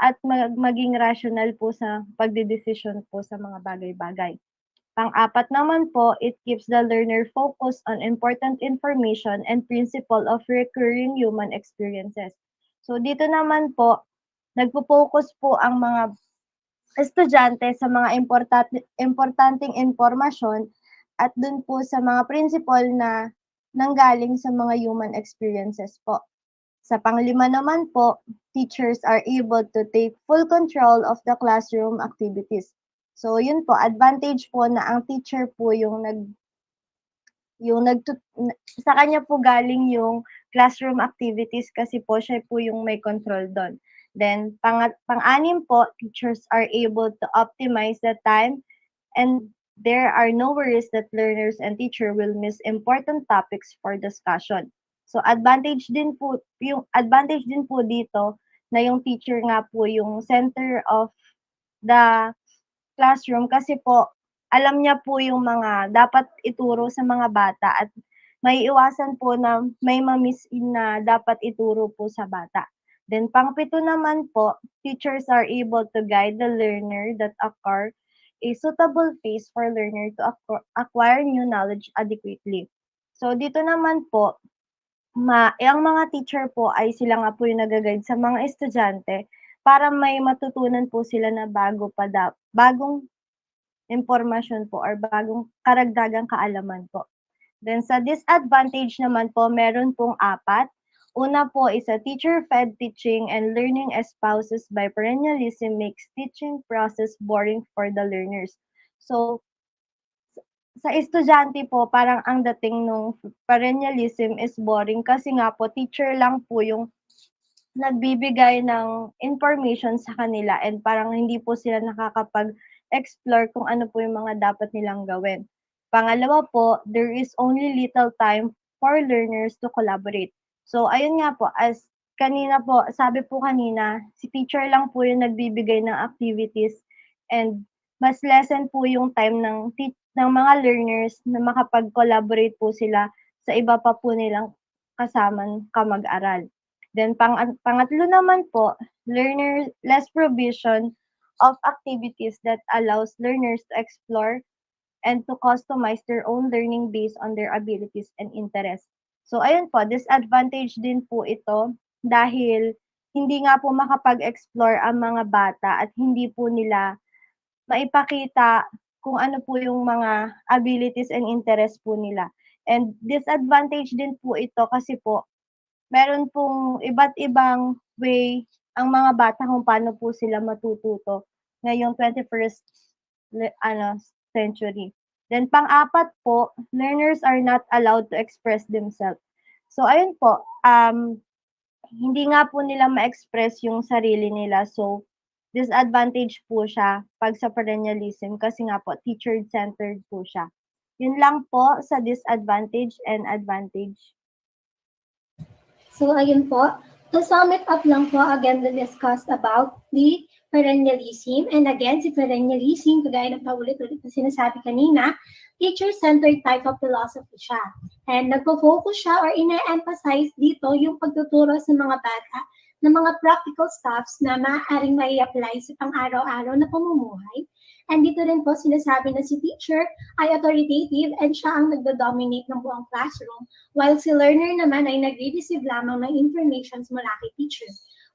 at maging rational po sa pagdedesisyon po sa mga bagay-bagay. Pang-apat naman po, it keeps the learner focused on important information and principle of recurring human experiences. So dito naman po, nagpo-focus po ang mga estudyante sa mga importanteng impormasyon at dun po sa mga principle na nanggaling sa mga human experiences po. Sa panglima naman po, teachers are able to take full control of the classroom activities. So yun po, advantage po na ang teacher po yung sa kanya po galing yung classroom activities kasi po siya po yung may control doon. Then pang-anim po, teachers are able to optimize the time and there are no worries that learners and teacher will miss important topics for discussion. So yung advantage din po dito na yung teacher nga po yung center of the classroom kasi po alam niya po yung mga dapat ituro sa mga bata at maiiwasan po na may ma-miss na dapat ituro po sa bata. Then pang-pito naman po, teachers are able to guide the learner that occur a suitable pace for learner to acquire new knowledge adequately. So dito naman po, ang mga teacher po ay sila nga po yung nag-guide sa mga estudyante para may matutunan po sila na bagong impormasyon po or bagong karagdagang kaalaman po. Then sa disadvantage naman po, meron pong 4. Una po is a teacher-fed teaching and learning espouses by perennialism makes teaching process boring for the learners. So, sa estudyante po, parang ang dating nung perennialism is boring kasi nga po, teacher lang po yung nagbibigay ng information sa kanila and parang hindi po sila nakakapag-explore kung ano po yung mga dapat nilang gawin. Pangalawa po, there is only little time for learners to collaborate. So, ayun nga po, as kanina po, sabi po kanina, si teacher lang po yung nagbibigay ng activities and mas lessen po yung time ng mga learners na makapag-collaborate po sila sa iba pa po nilang kasamang kamag-aral. Then pangatlo naman po, less provision of activities that allows learners to explore and to customize their own learning based on their abilities and interests. So ayun po, disadvantage din po ito dahil hindi nga po makapag-explore ang mga bata at hindi po nila maipakita kung ano po yung mga abilities and interests po nila. And disadvantage din po ito kasi po meron pong iba't ibang way ang mga bata kung paano po sila matututo ngayong 21st century. Then pang-apat po, learners are not allowed to express themselves. So ayun po, hindi nga po nila ma-express yung sarili nila. So disadvantage po siya pag sa perennialism kasi nga po teacher-centered po siya. Yun lang po sa disadvantage and advantage. So, ayun po. To sum it up lang po, again, we discussed about the perennialism. And again, si perennialism, kagaya ng paulit-ulit na sinasabi kanina, teacher-centered type of philosophy siya. And nagpo-focus siya or ina-emphasize dito yung pagtuturo sa mga bata ng mga practical stuffs na maaaring mai apply sa pang-araw-araw na pamumuhay. And dito rin po sinasabi na si teacher ay authoritative and siya ang nagdo-dominate ng buong classroom, while si learner naman ay nagre-receive lamang ng informations mula kay teacher.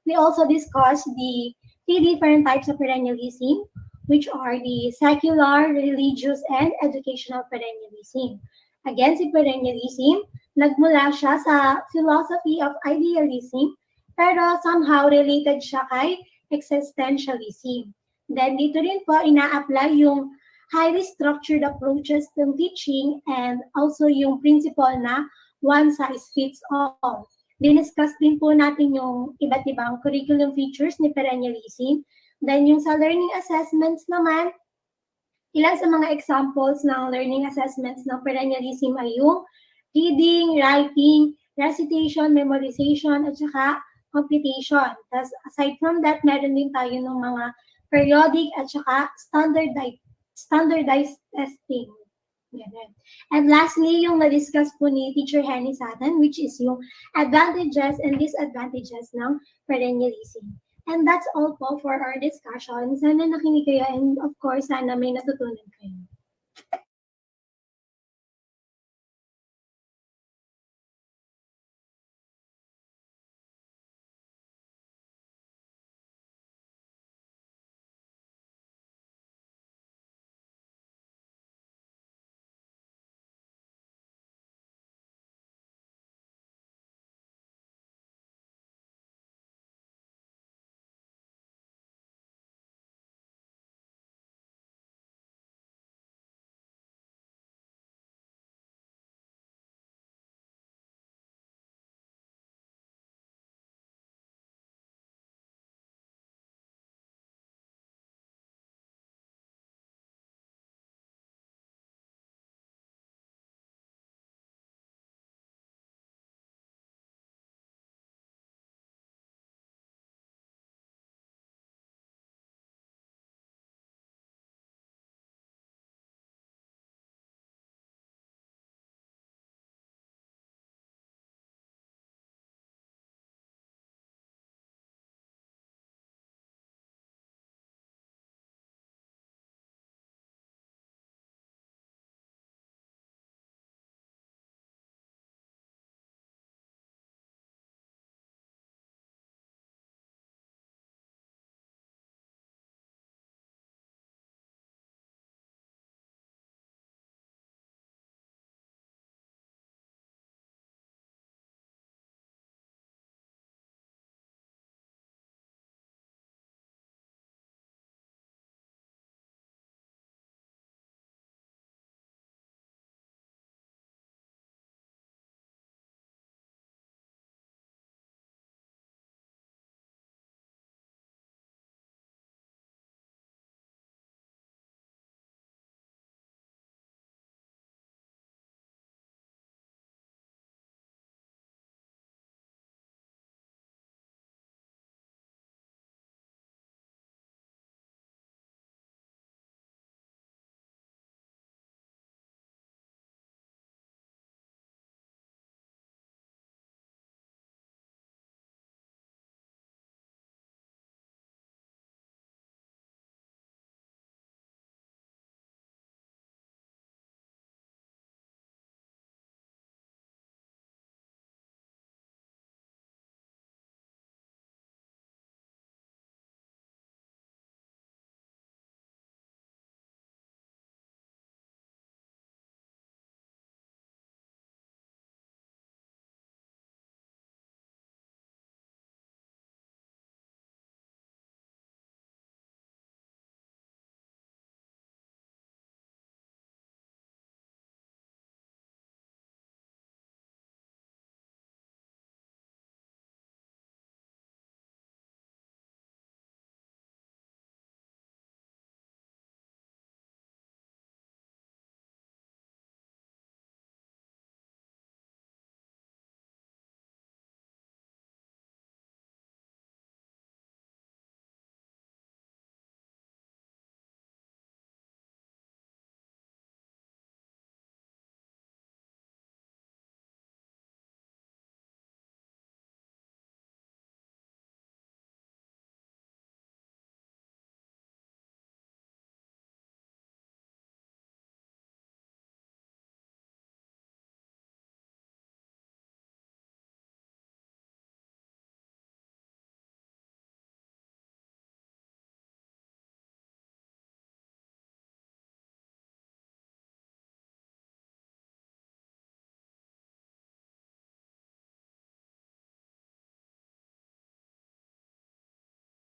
We also discussed the 3 different types of perennialism, which are the secular, religious, and educational perennialism. Again, si perennialism, nagmula siya sa philosophy of idealism, pero somehow related siya kay existentialism. Then dito rin po ina-apply yung highly structured approaches to teaching and also yung principle na one size fits all. Diniscuss din po natin yung iba't ibang curriculum features ni perennialism. Then yung sa learning assessments naman, ilan sa mga examples ng learning assessments ng perennialism ay yung reading, writing, recitation, memorization, at saka computation. Tapos aside from that, meron din tayo ng mga periodic at saka standardized testing. Ganun. And lastly, yung na-discuss po ni Teacher Henny sa atin, which is yung advantages and disadvantages ng perennialism. And that's all po for our discussion. Sana nakinig kayo and of course, sana may natutunan kayo.